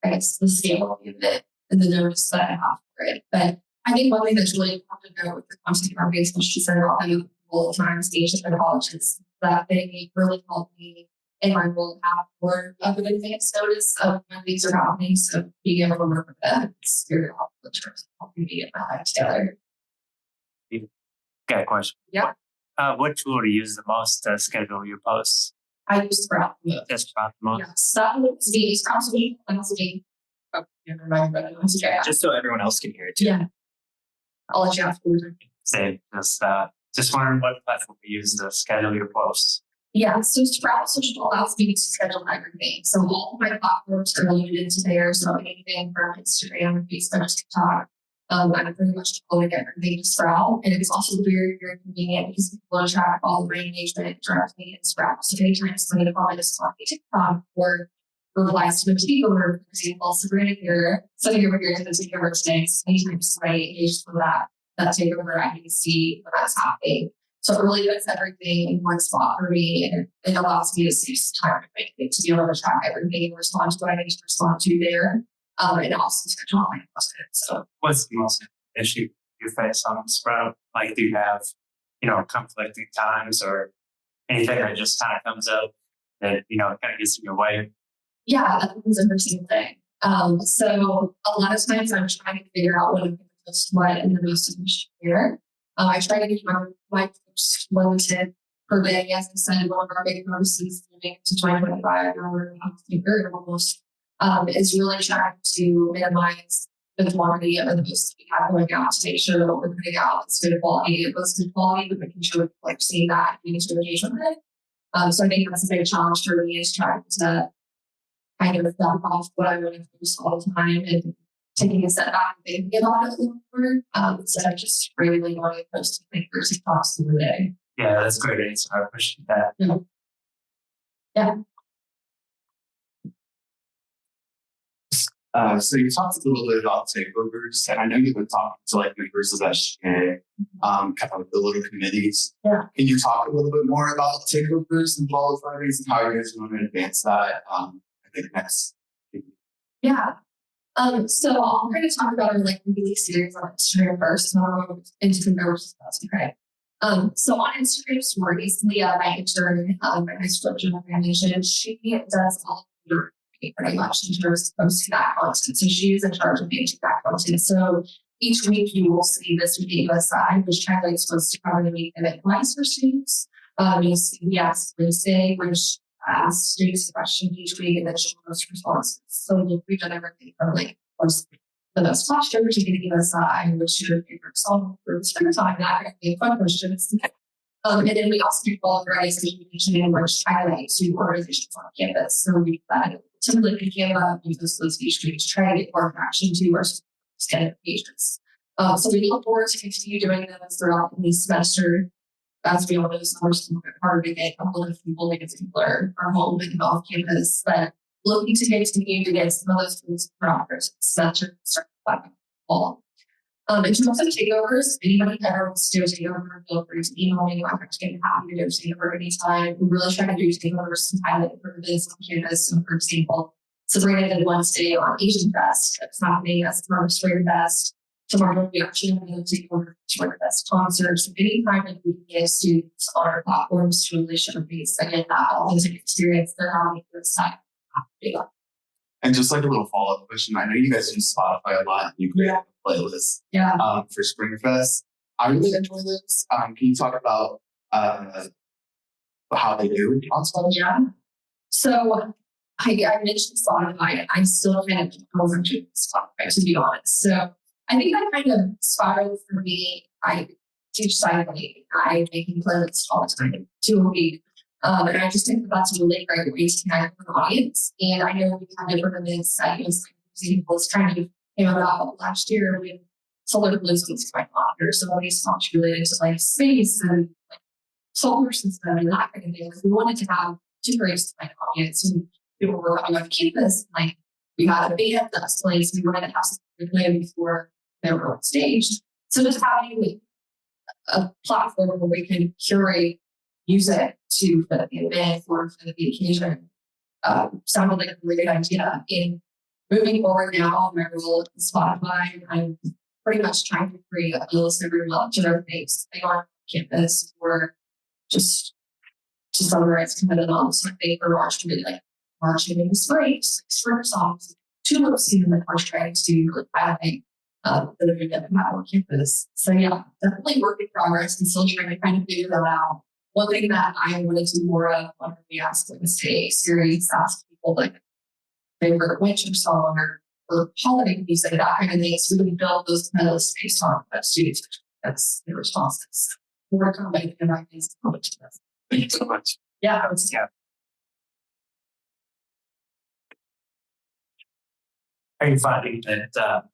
I guess, the scale of the event and the notice that I have for it. But I think one thing that's really important to know with the content marketing, especially since I have full-time stages and colleges, that they really help me in my role have more of an advanced notice of when things are happening. So being able to work with them is very helpful in terms of helping me get my life together. Got a question. Yeah. What tool do you use the most to schedule your posts? I use Sprout. Just Sprout the most? Yeah. Sprout me. Oh, never mind, but yeah. Just so everyone else can hear it too. Yeah. I'll let you afterwards. Say, just wondering what platform you use to schedule your posts. Yeah, so Sprout Social allows me to schedule everything. So all of my platforms are loaded into there. So anything from Instagram, Facebook, TikTok, I'm pretty much deploying everything to Sprout. And it's also very, very convenient because people track all the engagement directly in Sprout. So anytime somebody comments on TikTok or replies to a tweet, or for example, Sabrina here, sitting over here to the takeover today, so anytime somebody engages with that takeover, I can see when that's happening. So it really puts everything in one spot for me, and it allows me to save some time to be able to track everything and respond to what I need to respond to there. And also schedule all my content. So what's the most issue you face on Sprout? Like, do you have, conflicting times or anything that just kind of comes up that, kind of gets in your way? Yeah, that was every single thing. So a lot of times I'm trying to figure out what I'm going to post what in the most efficient year. I try to keep my posts limited per day. As I said, one of our big purposes moving to 2025, we're almost is really trying to minimize the quantity of the posts that we have going out to make sure that what we're putting out is good quality. It was good quality, but making sure we're seeing that and engagement with it. So I think that's a big challenge for me is trying to kind of dump off what I want to do all the time and taking a step back and thinking about it a little more, instead of just really wanting to post to think versus thoughts through the day. Yeah, that's a great answer. I appreciate that. So you talked a little bit about takeovers, and I know you've been talking to like members of SGA, kind of like the little committees. Yeah. Can you talk a little bit more about takeovers and follow Fridays and how you guys want to advance that? I think next. Yeah. So I'm going to talk about our like weekly series on Instagram first, and I'll go into the numbers. That's okay. So on Instagram stories, Leah, my intern, my high school general manager, she does all of your pretty much in terms of posting that content. So she is in charge of managing that content. So each week you will see this with the USI, which translates to probably week of advice for students. You'll see we ask Wednesday, which asks students a question each week and then she'll post responses. So we've done everything from like what's the best question to get the USI, which your favorite song for the spring time, that kind of thing, fun questions. And then we also do all of our education, which highlights new organizations on campus. So we've got typically picking up those each week to try to get more traction to our standard pages. So we look forward to continue doing those throughout the semester. As we all know, summer's harder to get a couple of people in particular are home and off campus, but looking to continue to get some of those tools throughout our semester start to fall. In terms of takeovers, anybody that ever wants to do a takeover, feel free to email me. I'm actually happy to do a takeover anytime. We really try to do takeovers and highlight events on campus. So, for example, Sabrina did Wednesday on Asian Fest. That's happening as tomorrow Spring Fest. Tomorrow we actually have a takeover Spring Fest concert. So, anytime that we can get students on our platforms to really showcase again that authentic experience they're having to the side. And just like a little follow-up question, I know you guys use Spotify a lot and you create playlists for Springfest. I really enjoy this. Can you talk about how they do on Spotify? Yeah. So I mentioned Spotify. I still kind of wasn't doing Spotify, to be honest. So I think that kind of spiraled for me. I teach cycling. I'm making playlists all the time, 2 a week. And I just think that that's a really great way to connect with the audience. And I know we have different events that was trying to came about last year with solar blues and my monitor. So all these songs related to like space and like solar system and that kind of thing. We wanted to have two groups to my audience and people were coming on campus. Like we had a band that's playing, so we wanted to have something to play before they were on stage. So just having a platform where we can curate music to fit the event or fit the occasion sounded like a really good idea. In moving forward now, my role at Spotify, I'm pretty much trying to create a list every month to their things they are on campus or just to summarize kind of on something for March to be like marching in the spring, spring songs, tulips, even like we're trying to like highlight that are going to have on campus. So yeah, definitely work in progress and still trying to kind of figure that out. One thing that I want to do more of when we ask like a stay series, ask people like favorite winter song or holiday music, that kind of thing. So we can build those playlists based on what students that's their responses. We're kind of making the right things. Thank you so much. Yeah. Are you finding that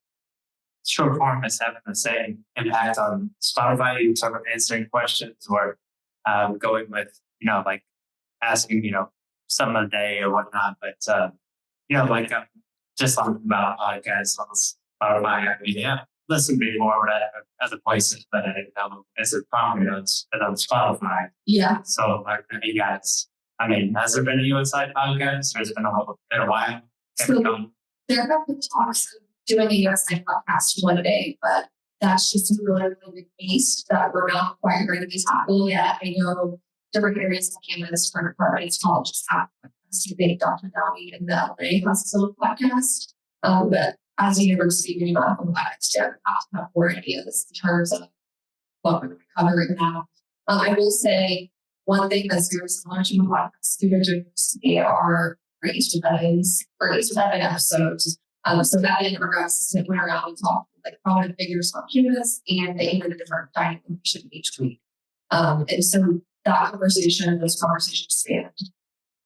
short form is having the same impact on Spotify in terms of answering questions or going with, like asking, some of the day or whatnot, but, like just talking about podcasts on Spotify, I mean, yeah, listen before at other places, but I didn't know as a prominent on Spotify. Yeah. So, like, you guys, I mean, has there been a USI podcast or has it been a while? So there have been talks of doing a USI podcast one day, but that's just a really, really big beast that we're not quite ready to tackle yet. I know different areas of campus, different departments, colleges have podcasts. I think Dr. Downey in the LA has his own podcast. But as a university, we do not have a podcast yet. We have to have more ideas in terms of what we're covering now. I will say one thing that's very similar to my podcast students, they are each of them episodes. So that in our assistant went around and talked with like prominent figures on campus and they ended a different dining position each week. And so that conversation, those conversations spanned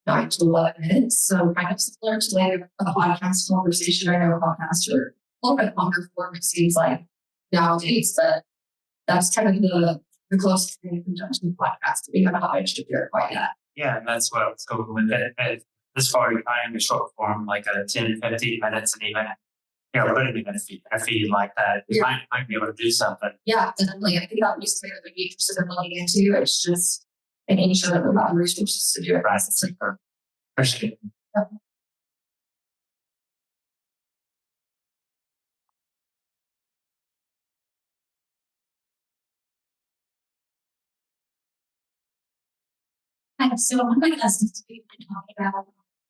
9 to 11 minutes. So kind of similar to like a podcast conversation. I know podcasts are a little bit longer form, it seems like nowadays, but that's kind of the closest thing you can judge in podcast. We haven't managed to verify that. Yeah, and that's what I was going with it. As far as finding a short form, like a 10, 15 minutes, and even, putting it in a feed like that, you might be able to do something. Yeah, definitely. I think that would be something that we'd be interested in looking into. It's just making sure that we have the resources to do it. Right. Appreciate it. Hi, so one of my lessons today we're talking about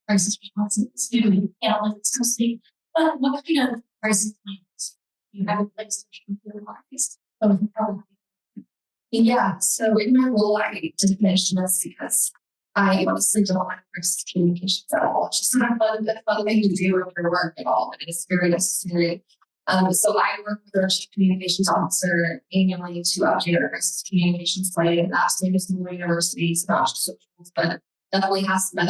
crisis response to analytics mostly, but what kind of crisis plans do you have in place to utilize both probably? Yeah, so in my role, I didn't mention this because I honestly don't like crisis communications at all. It's just not fun thing to do with your work at all, but it's very necessary. So I work with our chief communications officer annually to update our crisis communications plan, and that's maybe some more universities, not just socials, but definitely has some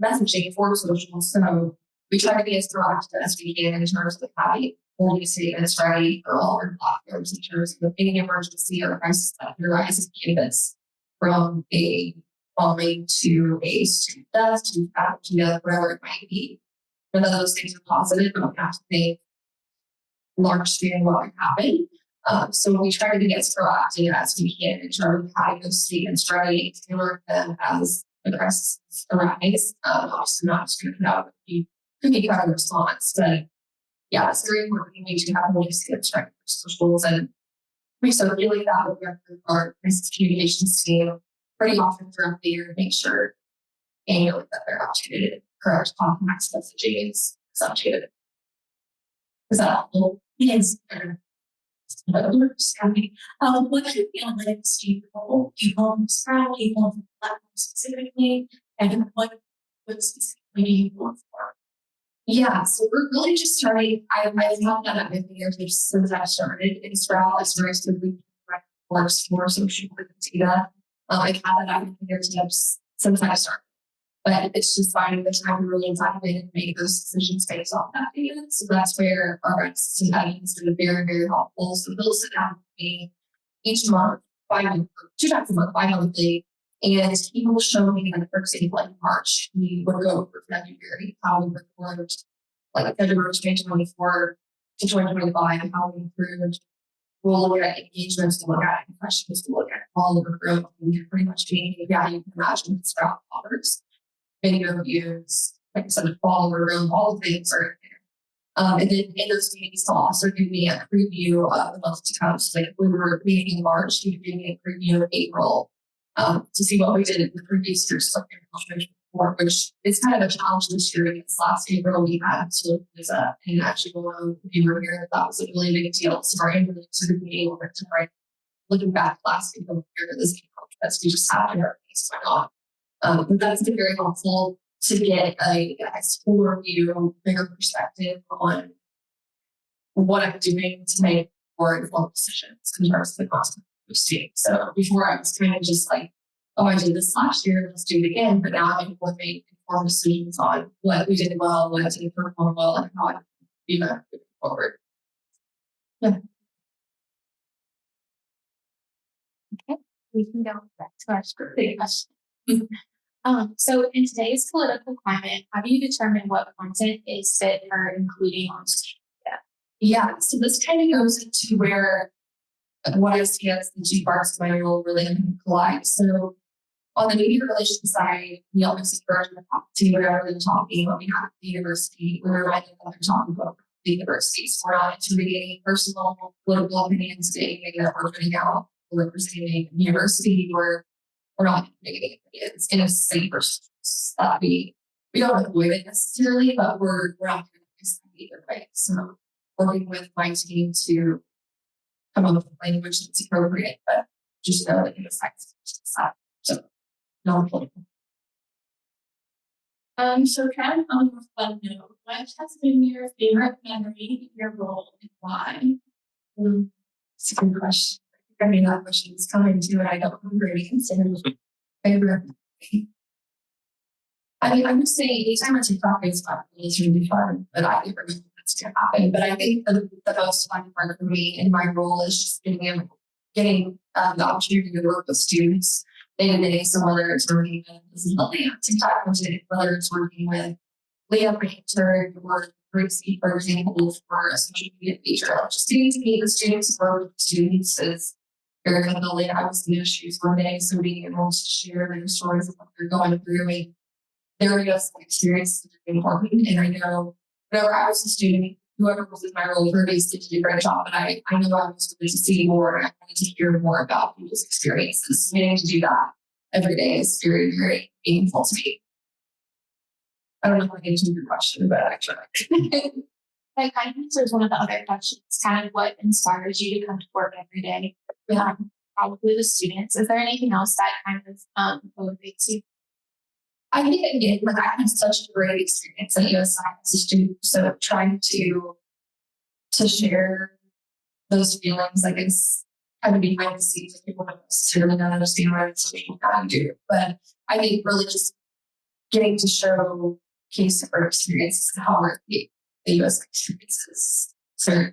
messaging for socials. So we try to be as proactive as we can in terms of having holding statements ready for all our platforms in terms of any emergency or crisis that arises in campus, from a bombing to a student death to faculty death, whatever it might be. None of those things are positive. We don't have to think large scale what could happen. So we try to be as proactive as we can in terms of having those statements ready, tailor them as the crisis arises. Obviously not just going to put out a cookie cutter response, but yeah, it's very important. We do have holding statements ready for socials, and we circulate that with our crisis communications team pretty often throughout the year to make sure annually that they're updated, correct context messaging is updated. Is that helpful? Yes. What kind of analytics do you hold from platform specifically, and what specifically do you look for? Yeah, so we're really just starting. I've had that at my fingertips since I started in Sprout as far as the works for social data. I've had that at my fingertips since I started. But it's just finding the time to really dive in and make those decisions based off that data. So that's where our assistant admin has been very, very helpful. So they'll sit down with me each month, 2 times a month, bi-monthly, and he will show me, like, for example, in March, we would go over February, how we performed, like February 2024 to 2025, how we improved. We'll look at engagements, to look at impressions, to look at all of the growth, and pretty much any KPI you can imagine Sprout offers. Video views, like I said, follower room, all the things are in there. And then in those meetings, they'll also give me a preview of the months to come. So like we were meeting in March, he gave me a preview of April to see what we did in the previous year's before, which is kind of a challenge this year because last April we had to use a and actually if you were here, that was a really big deal. So our annual sort of meeting over to write looking back last April to this April because we just had our things went on. But that's been very helpful to get a fuller view, bigger perspective on what I'm doing to make more informed decisions in terms of the cost of seeing. So before I was kind of just like, oh, I did this last year, let's do it again. But now I'm able to make informed decisions on what we did well, what didn't perform well, and how I can be better moving forward. Yeah. Okay, we can go back to our scripting question. So in today's political climate, how do you determine what content is fit for including on social media? Yeah, so this kind of goes into where what I see as the two parts of my role really collide. So on the media relations side, we obviously encourage the faculty whatever they're talking when we have the university. We remind them that they're talking about the university. So we're not intimidating personal political opinions, saying that we're putting out representing the university, or we're not making opinions in a safer space. We don't avoid it necessarily, but we're not going to either way. So working with my team to come up with language that's appropriate, but just know that it affects that. So non-political. So kind of on a fun note, what has been your favorite memory in your role and why? It's a good question. I mean, that question is coming to it. I don't remember any incident. Favorite. I mean, I'm just saying, anytime I take coffee, it's really fun, but I think that's going to happen. But I think the most fun part for me in my role is just getting the opportunity to work with students day to day. So whether it's working with TikTok, whether it's working with Leah Painter or Gracie, for example, for a social media feature, just getting to meet the students, work with the students is very fulfilling. I was in the issues one day, so being able to share their stories of what they're going through and their experience is really important. And I know whenever I was a student, whoever was in my role, everybody did a great job. And I know I was going to see more and I wanted to hear more about people's experiences. Getting to do that every day is very, very meaningful to me. I don't know if I answered your question, but I tried. That kind of answers one of the other questions, kind of what inspires you to come to work every day. Probably the students. Is there anything else that kind of motivates you? I think again, like I had such a great experience at USI as a student, so trying to share those feelings, I guess, kind of behind the scenes, like people don't necessarily not understand what it's trying to do. But I think really just getting to show case of our experiences and how the US experiences. So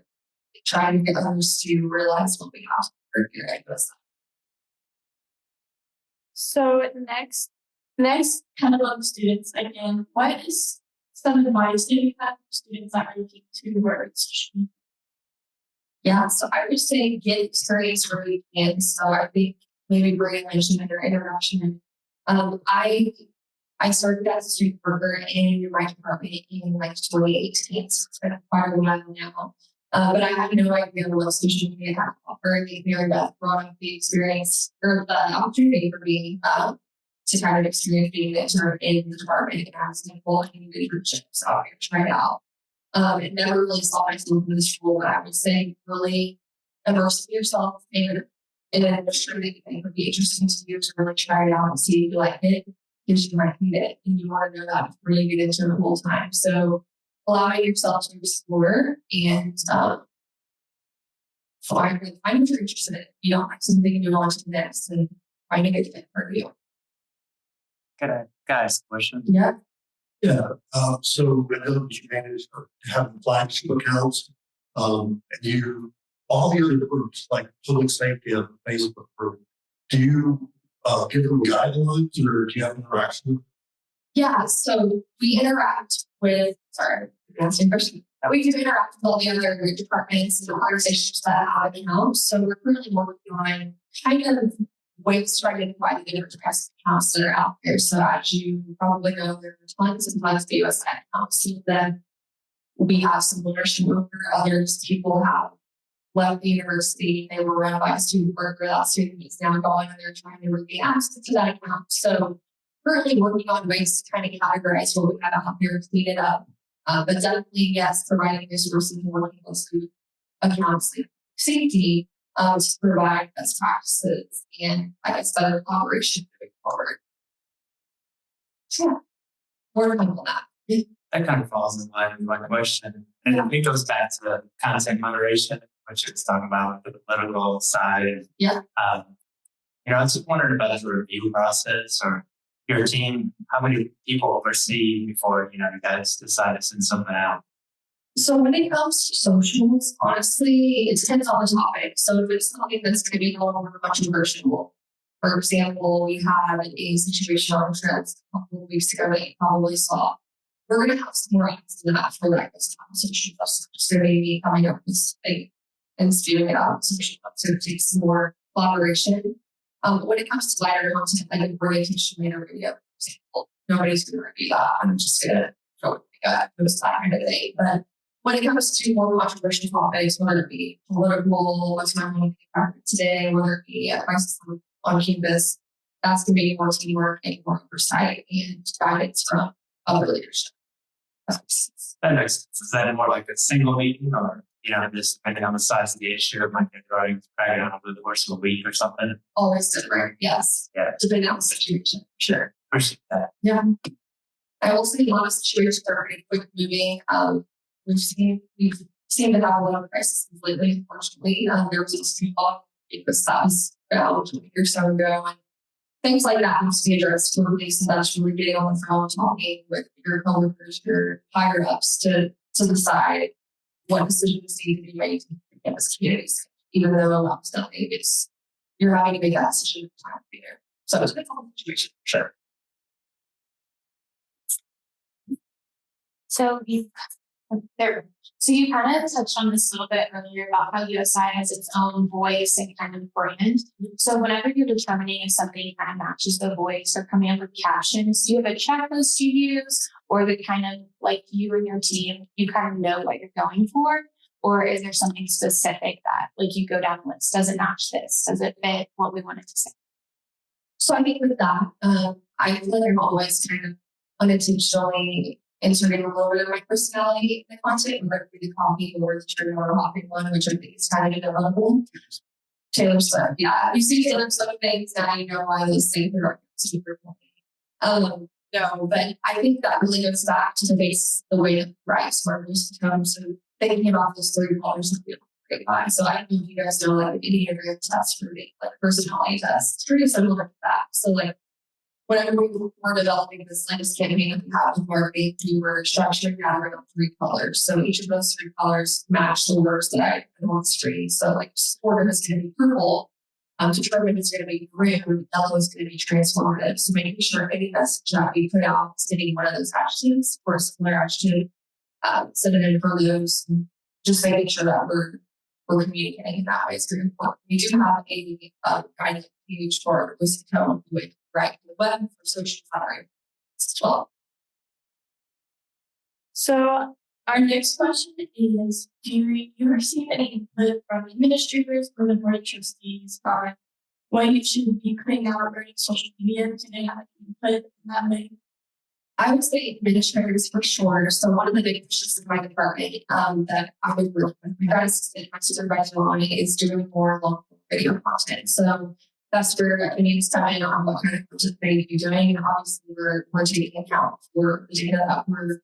trying to get others to realize what we have for here at USI. So next kind of on the students again, what is some advice that you have for students that are looking to work with social media? Yeah, so I would say get experience where you can. So I think maybe Bria mentioned in her introduction. I started as a student worker in my department in like 2018, so it's been quite a while now. But I had no idea what social media had to offer. And Mary Beth brought up the experience or the opportunity for me to kind of experience being an intern in the department and asking full internships. So I tried it out. It never really saw myself in this role, but I would say really immerse yourself in an industry that you think would be interesting to you to really try it out and see if you like it, because you might need it and you want to know that before you get into it full time. So allowing yourself to explore and find what you're interested in. If you don't have something you want to do next, and find a good fit for you. Can I ask a question? Yeah. Yeah, so I know that you manage having flagship accounts, and all the other groups like public safety and Facebook group, do you give them guidelines or do you have interaction? Yeah, so we interact with, asking question. We do interact with all the other departments and organizations that have accounts. So we're currently working on kind of ways to try to identify the different types of accounts that are out there. So as you probably know, there are tons and tons of USI accounts. Some of them we have some ownership over, others people have left the university, they were run by a student worker, that student is now gone and they're trying to regain access to that account. So currently working on ways to kind of categorize what we have out here, clean it up. But definitely, yes, providing resources and working closely with accounts like safety to provide best practices and I guess better collaboration moving forward. Yeah, more on that. That kind of falls in line with my question. And I think it goes back to the content moderation, which is talking about the political side. Yeah. I was just wondering about the review process or your team, how many people oversee before, you guys decide to send something out? So when it comes to socials, honestly, it depends on the topic. So if it's something that's going to be a little more controversial, for example, we had a situation on trends a couple of weeks ago that you probably saw. We're going to have some more answers to that for like this conversation. So maybe coming up with something and speeding it up. So it's going to take some more collaboration. When it comes to lighter content, like an orientation in a video, for example, nobody's going to review that. I'm just going to throw it post that kind of thing. But when it comes to more controversial topics, whether it be political, what's my main today, whether it be a crisis on campus, that's going to be more teamwork and more oversight and guidance from other leadership. That makes sense. Is that more like a single meeting or, just depending on the size of the issue, it might be drag on over the course of a week or something? Always different, yes. Yeah. Depending on the situation, sure. Appreciate that. Yeah. I will say a lot of situations are very quick moving. We've seen to have a lot of crises lately, unfortunately. There was a student law that was found a week or so ago, and things like that have to be addressed to release and that's really getting on the phone, talking with your coworkers, your higher ups to decide what decisions need to be made in this community. Even though obviously it's you're having to make that decision at the time to be there. So it's a difficult situation for sure. So you kind of touched on this a little bit earlier about how USI has its own voice and kind of brand. So whenever you're determining if something kind of matches the voice or coming up with captions, do you have a checklist you use, or the kind of like you and your team, you kind of know what you're going for? Or is there something specific that like you go down the list? Does it match this? Does it fit what we wanted to say? So I think with that, I feel like I'm always kind of unintentionally inserting a little bit of my personality in the content, whether it be the coffee or the trigger or hopping one, which I think is kind of inevitable. Taylor Swift, yeah. You see Taylor Swift things, now you know why those things are super funny. No, but I think that really goes back to the base, the way that rights were used to come. So thinking about those 3 colors that we great by. So I don't know if you guys know like any of your tests for the like personality tests. It's pretty similar to that. So like whenever we were developing this latest campaign that we have with marketing, we were structuring that around 3 colors. So each of those 3 colors match the words that I put on screen. So like supportive is going to be purple. Determined is going to be green, yellow is going to be transformative. So making sure any message that we put out is hitting one of those adjectives or a similar adjective, synonym for those, just making sure that we're communicating in that way is very important. We do have a guiding page for voice and tone with right the web for social collaboration as well. So our next question is, do you receive any input from administrators or the board of trustees on what you should be putting out regarding social media? Do they have input in that way? I would say administrators for sure. So one of the big pushes in my department that I would work with my guys and my supervisor on is doing more local video content. So that's where I need to come in on what kind of content they need to be doing. And obviously we're taking account for the data that we're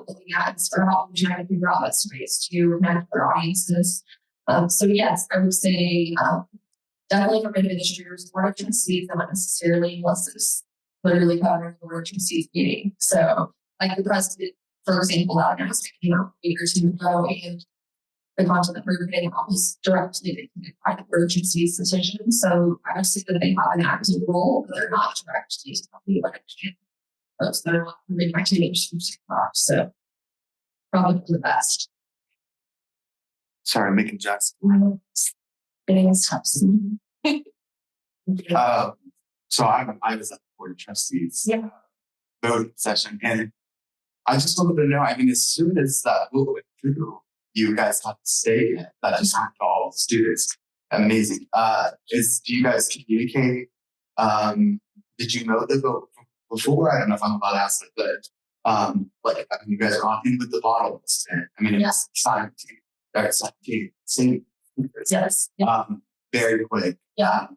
looking at and sort of helping trying to figure out best ways to connect with our audiences. So yes, I would say definitely from administrators, board of trustees, not necessarily unless it's literally covering the board of trustees meeting. So like the president, for example, that announcement came out a week or 2 ago, and the content that we're getting was directly dictated by the board of trustees decision. So I would say that they have an active role, but they're not directly telling me what I can. Those that are not reading my teams from TikTok. So probably the best. Sorry, I'm making jokes. Getting steps. So I was at the board of trustees voting session, and I just wanted to know. I mean, as soon as that vote went through, you guys had to stay. That just happened to all the students. Amazing. Do you guys communicate? Did you know the vote before? I don't know if I'm allowed to ask it, but like I mean, you guys are on in with the bottles, and I mean, yes, same. Yes. Very quick. Yeah.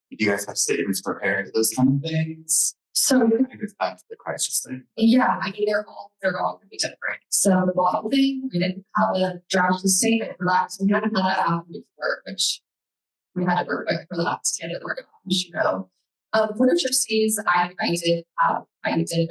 You guys have statements prepared for those kind of things. So I think it's back to the crisis thing. yeah, I mean they're all going to be different. So the bottle thing, we didn't have a draft statement for that, so we hadn't had that happen before, which we had to work with for that to get it worked out, as you know. Board of trustees, I did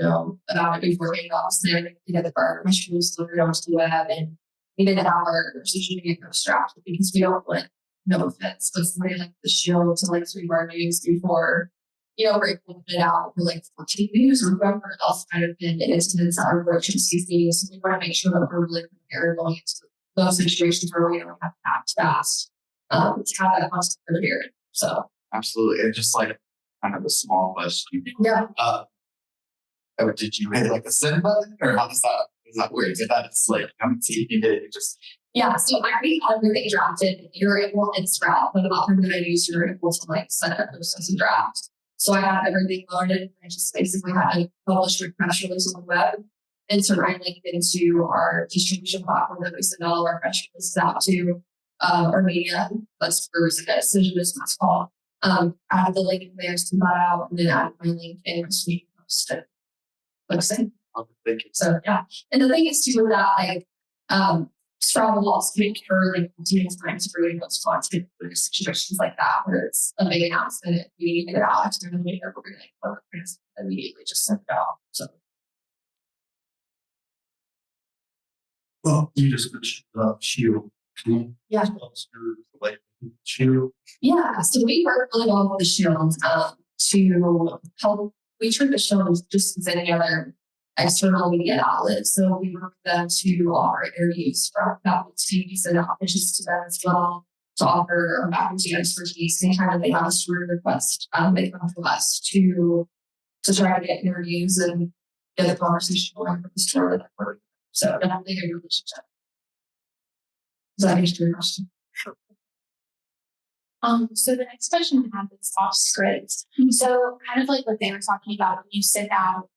know about it before we obviously together for our commission was loaded onto the web, and we didn't have our social media post drafted because we don't want no offense, but somebody like the Shield to like sweep our news before, you know, we're able to put it out for like 14 news or whoever else might have been incidents at our board of trustees meetings. So we want to make sure that we're really prepared going into those situations where we don't have to act fast to have that constant prepared. So Absolutely, and just like kind of a small question. yeah. Did you hit like a send button, or how does that work? Is that just like you did it just? Yeah, so I already had everything drafted. You're able to draft, but the bottom that I use, you're able to like set up those as a draft. So I had everything loaded. I just basically had to publish a press release on the web, and so I linked into our distribution platform that we send all of our press releases out to our media. That's for decision is what's called. Add the link in there, send that out, and then add my link in my suite post. Looks in. Thank you. So yeah, and the thing is too with that, like Sprout will also make sure like continuous times for reading those content for situations like that where it's a big announcement and we need to get it out to make sure we're going to immediately just send it out. So Well, you just mentioned Shield. Can you yeah. tell us your relationship with Shield? Yeah, so we work really well with the Shield to help. We treat the Shield just as any other external media outlet. So we work with them to offer interviews from faculties and options to them as well to offer faculty expertise anytime that they have a student request. They come to us to try to get interviews and get the conversation going for the story that we're. So definitely a relationship. Does that answer your question? So the next question I have is off script. So kind of like what they were talking about, when you send out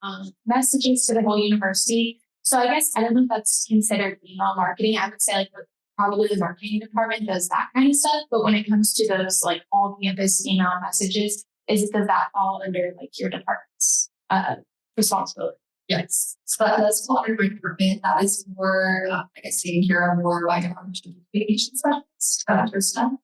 messages to the whole university. So I guess I don't know if that's considered email marketing. I would say like probably the marketing department does that kind of stuff. But when it comes to those like all campus email messages, does that fall under like your department's responsibility? Yes, so that does fall under my department. That is more, like I say here, more by department communication specialist, Krista.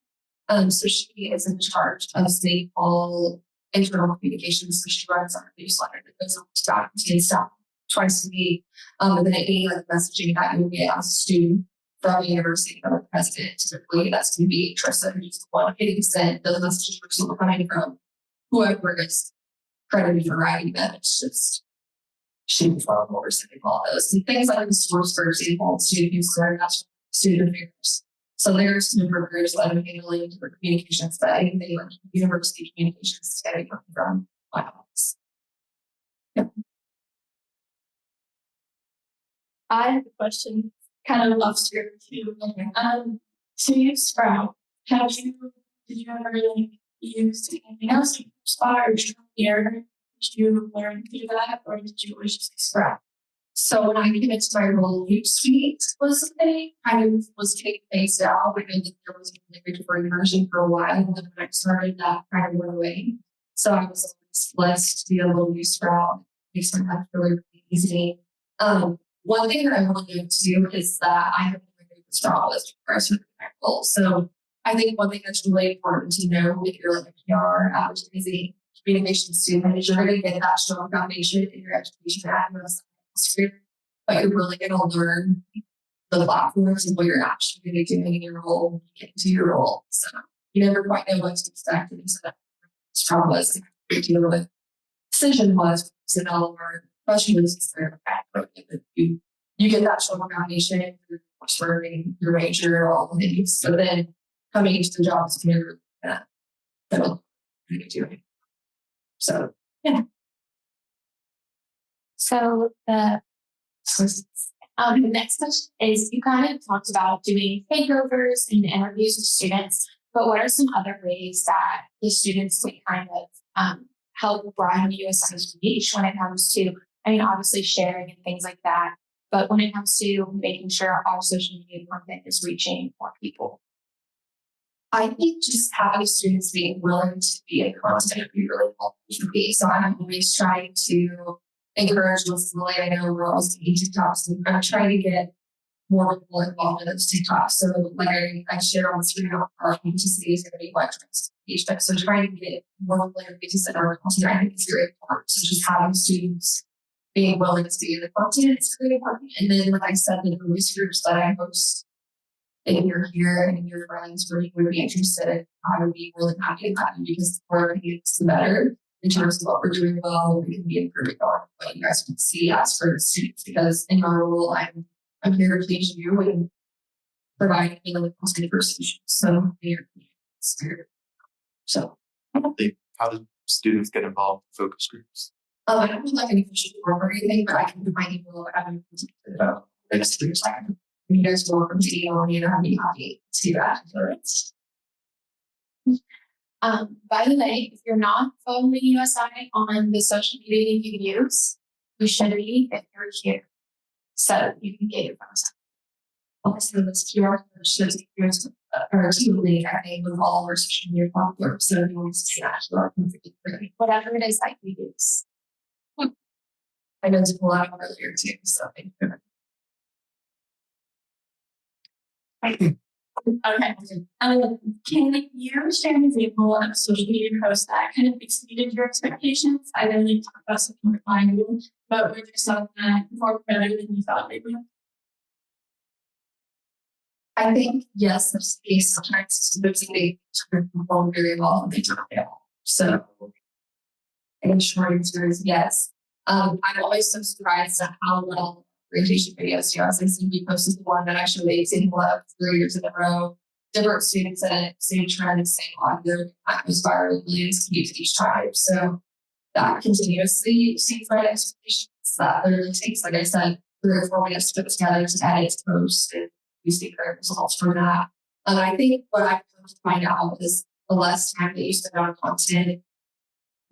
So she is in charge of state all internal communications. So she runs our newsletter that goes out to faculty and staff twice a week. And then any like messaging that you get as a student from the university from the president, typically that's going to be Trista, who's the one getting sent. Those messages are still coming from whoever is credited for writing them. It's just she was one of overseeing all those. And things like the source, for example, student newsletter, that's student affairs. So there's some workers that are handling different communications, but anything like university communications is getting from my office. Yep. I have a question, kind of off script too. So you Sprout, did you ever like use anything else like Spot or here? Did you learn to do that, or did you always just Sprout? So when I came into my role, Suite was something kind of was getting phased out. I knew that there was a regulatory version for a while, and then when I started, that kind of went away. So I was always blessed to be able to use Sprout. It makes my life really, really easy. One thing that I want to do is that I have a Sprout list for us role. So I think one thing that's really important to know if you're like a PR advertising communication student is you're going to get that strong foundation in your education but you're really going to learn the platforms and what you're actually going to be doing in your role when you get into your role. So you never quite know what to expect. And so that strong was dealing with decision was and all of our questions you get that strong foundation through coursework, your major, all the things. So then coming into the jobs, you're that'll be doing. So yeah. So the next question is, you kind of talked about doing takeovers and interviews with students, but what are some other ways that the students can kind of help broaden USI's reach when it comes to, I mean, obviously sharing and things like that, but when it comes to making sure our social media content is reaching more people? I think just having students being willing to be in content would be really helpful for me. So I'm always trying to encourage listeners. I know we're always making TikToks, and I'm trying to get more people involved in those TikToks. So like I share on the screen, our authenticity is going to be what engagement. So trying to get more people to send our content, I think is very important. So just having students being willing to be in the content is really important. And then, like I said, the voice groups that I host, if you're here and your friends really would be interested, I would be really happy to have you because the more it's the better in terms of what we're doing well, we can be improving on what you guys can see as for the students. Because in my role, I'm here to please you and provide healing content for solutions. So How do students get involved in focus groups? I don't like an official form or anything, but I can provide you with about the next 3 years. You guys are welcome to email me, and I'll be happy to do that. By the way, if you're not following USI on the social media you use, you should be if you're here. So you can get your phones up. Also, this QR code shows our team lead, I think, with all of our social media platforms. So if you want to see that, you're welcome to get it. Whatever it is that you use. I know to pull out earlier too, so thank you. Okay. Can you share an example of a social media post that kind of exceeded your expectations? I know you talked about something refining, but were there some that performed better than you thought they would? I think, yes, there's the case sometimes they perform very well and they don't fail. So, I think short answer is yes. I'm always so surprised at how well orientation videos do. As I see me posted the one that actually made example of 3 years in a row. Different students in it, same trend, same audio. I was viral millions views each time. So that continuously exceeds my expectations. That literally takes, like I said, 3 or 4 minutes to put together to edit, to post, and we see great results from that. And I think what I've come to find out is the less time that you spend on content,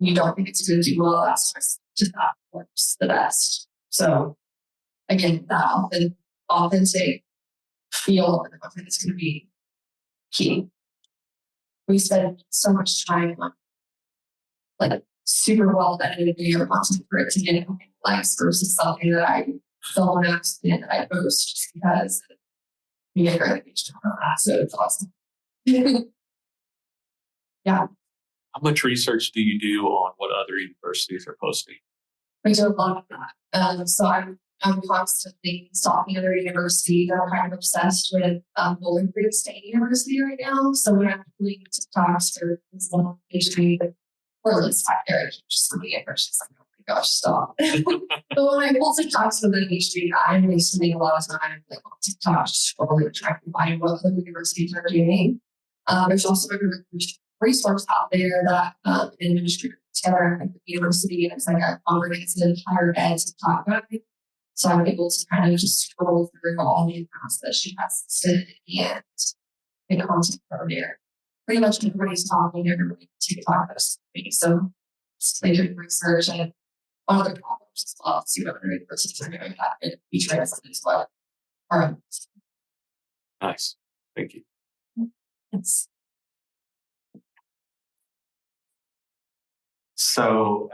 you don't think it's going to do well, that's just that works the best. So again, that authentic feel of the content is going to be key. We spend so much time on like super well edited video content for it to get likes versus something that I film on accident that I post just because we get great engagement on that. So it's awesome. Yeah. How much research do you do on what other universities are posting? I do a lot of that. So I'm constantly stalking other universities. I'm kind of obsessed with Bowling Green State University right now. So when I'm doing TikToks or this little history, or at least there, just looking at verses, like, oh my gosh, stop. But when I pull TikToks for the history, I'm really spending a lot of time like on TikTok, scrolling, trying to find what other universities are doing. There's also a resource out there that an administrator put together at the university, and it's like a comprehensive higher ed to talk about it. So I'm able to kind of just scroll through all the accounts that she has listed and make content from there. Pretty much everybody's talking, everybody TikTok us. So they do research and on other problems as well, see what other universities are doing that and be translated as well. All right. Nice. Thank you. It's So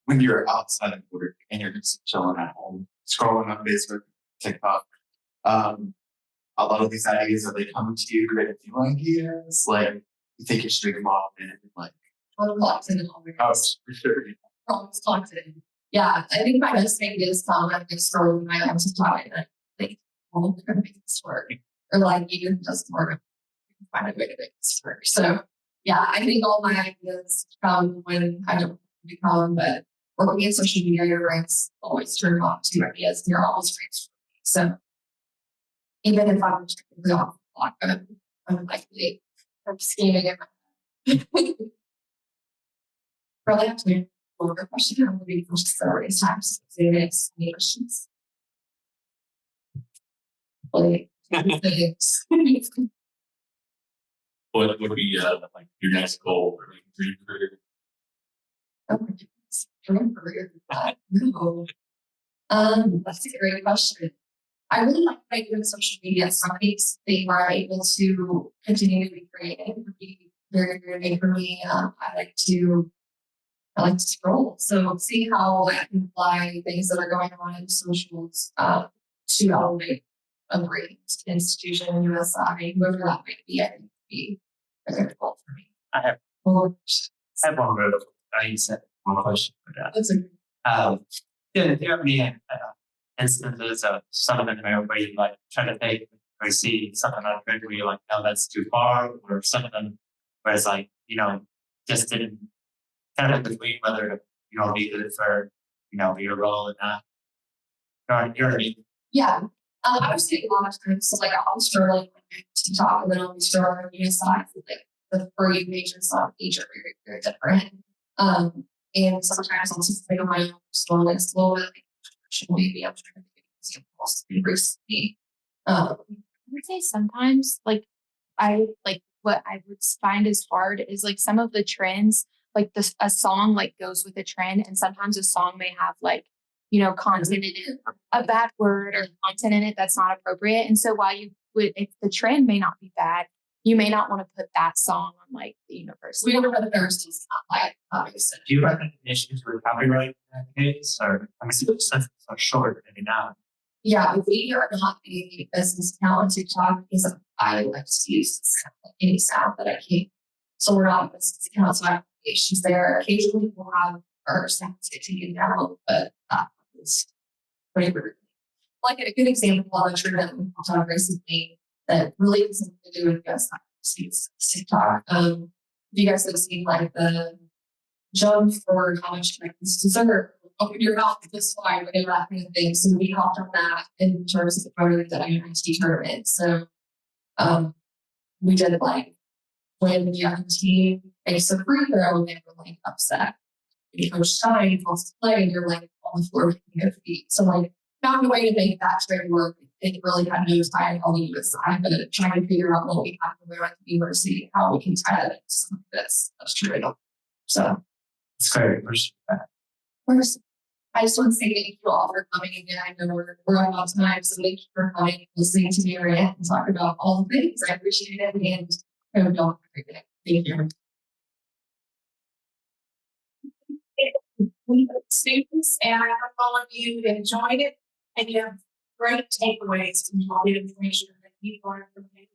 when you're outside of work and you're just chilling at home, scrolling on Facebook, TikTok, a lot of these ideas, are they coming to you creative new ideas? Like you think you should make them off and like content. oh, for sure. Content. Yeah, I think my best thing is I'm scrolling my own TikTok and I think, oh, I'm gonna make this work. Or like even if it doesn't work, find a way to make this work. So yeah, I think all my ideas come when I don't become, but working in social media, your brain's always turned on to ideas and you're always brainstorming. So even if I'm technically off the block, I'm likely scheming in my head. Probably have to be a longer question. I'm going to be first for various times. So you guys any questions? Like, What would be like your next goal or like dream career? oh my goodness. Remember that. No. That's a great question. I really like what I do in social media. So I think something where I'm able to continue to be creative would be very, very big for me. I like to scroll. So see how I can apply things that are going on in socials to elevate a great institution, USI, whoever that might be. I think would be a good goal for me. I have one real I said one question for that. That's a Do you have any instances of something where you like try to take or see something on Twitter where you're like, no, that's too far, or something where it's like, just didn't kind of between whether be good for your role and not. You know what I mean? yeah. I was seeing a lot of times, so like I'll be struggling to talk, and then I'll be struggling on USI. Like the three majors on each are very, very different. And sometimes I'll just think on my own slow list a little bit. Maybe I'm trying to think of examples recently. I would say sometimes what I would find is hard is like some of the trends, like a song like goes with a trend, and sometimes a song may have content in it, a bad word or content in it that's not appropriate. And so while if the trend may not be bad, you may not want to put that song on like the university. We never know the Thursdays not like obviously. Do you have any issues with copyright in that case? Or I mean, since it's so short, maybe not. yeah, we are not a business account on TikTok because I like to use any sound that I can. So we're not a business account, so I have issues there. Occasionally we'll have our sounds get taken down, but that is pretty rude. Like a good example of a trend that we talked on recently that really has something to do with us TikTok. You guys have seen like the jump for how much like this dessert, open your mouth this wide, whatever that kind of thing. So we hopped on that in terms of the photo that I used to tournament. So we did like when the other team makes a free throw, they were like upset. When Coach Stein wants to play, and you're like on the floor with your feet. So like found a way to make that trade work. It really had no tie on the US side, but trying to figure out what we have to wear at the university, how we can tie that into something that's true. So It's great. first, I just want to say thank you all for coming again. I know we're running out of time, so thank you for coming, listening to me rant and talk about all the things. I appreciate it, and I hope y'all have a great day. Thank you. Students, and I hope all of you enjoyed it and you have great takeaways from all the information that you learned from me.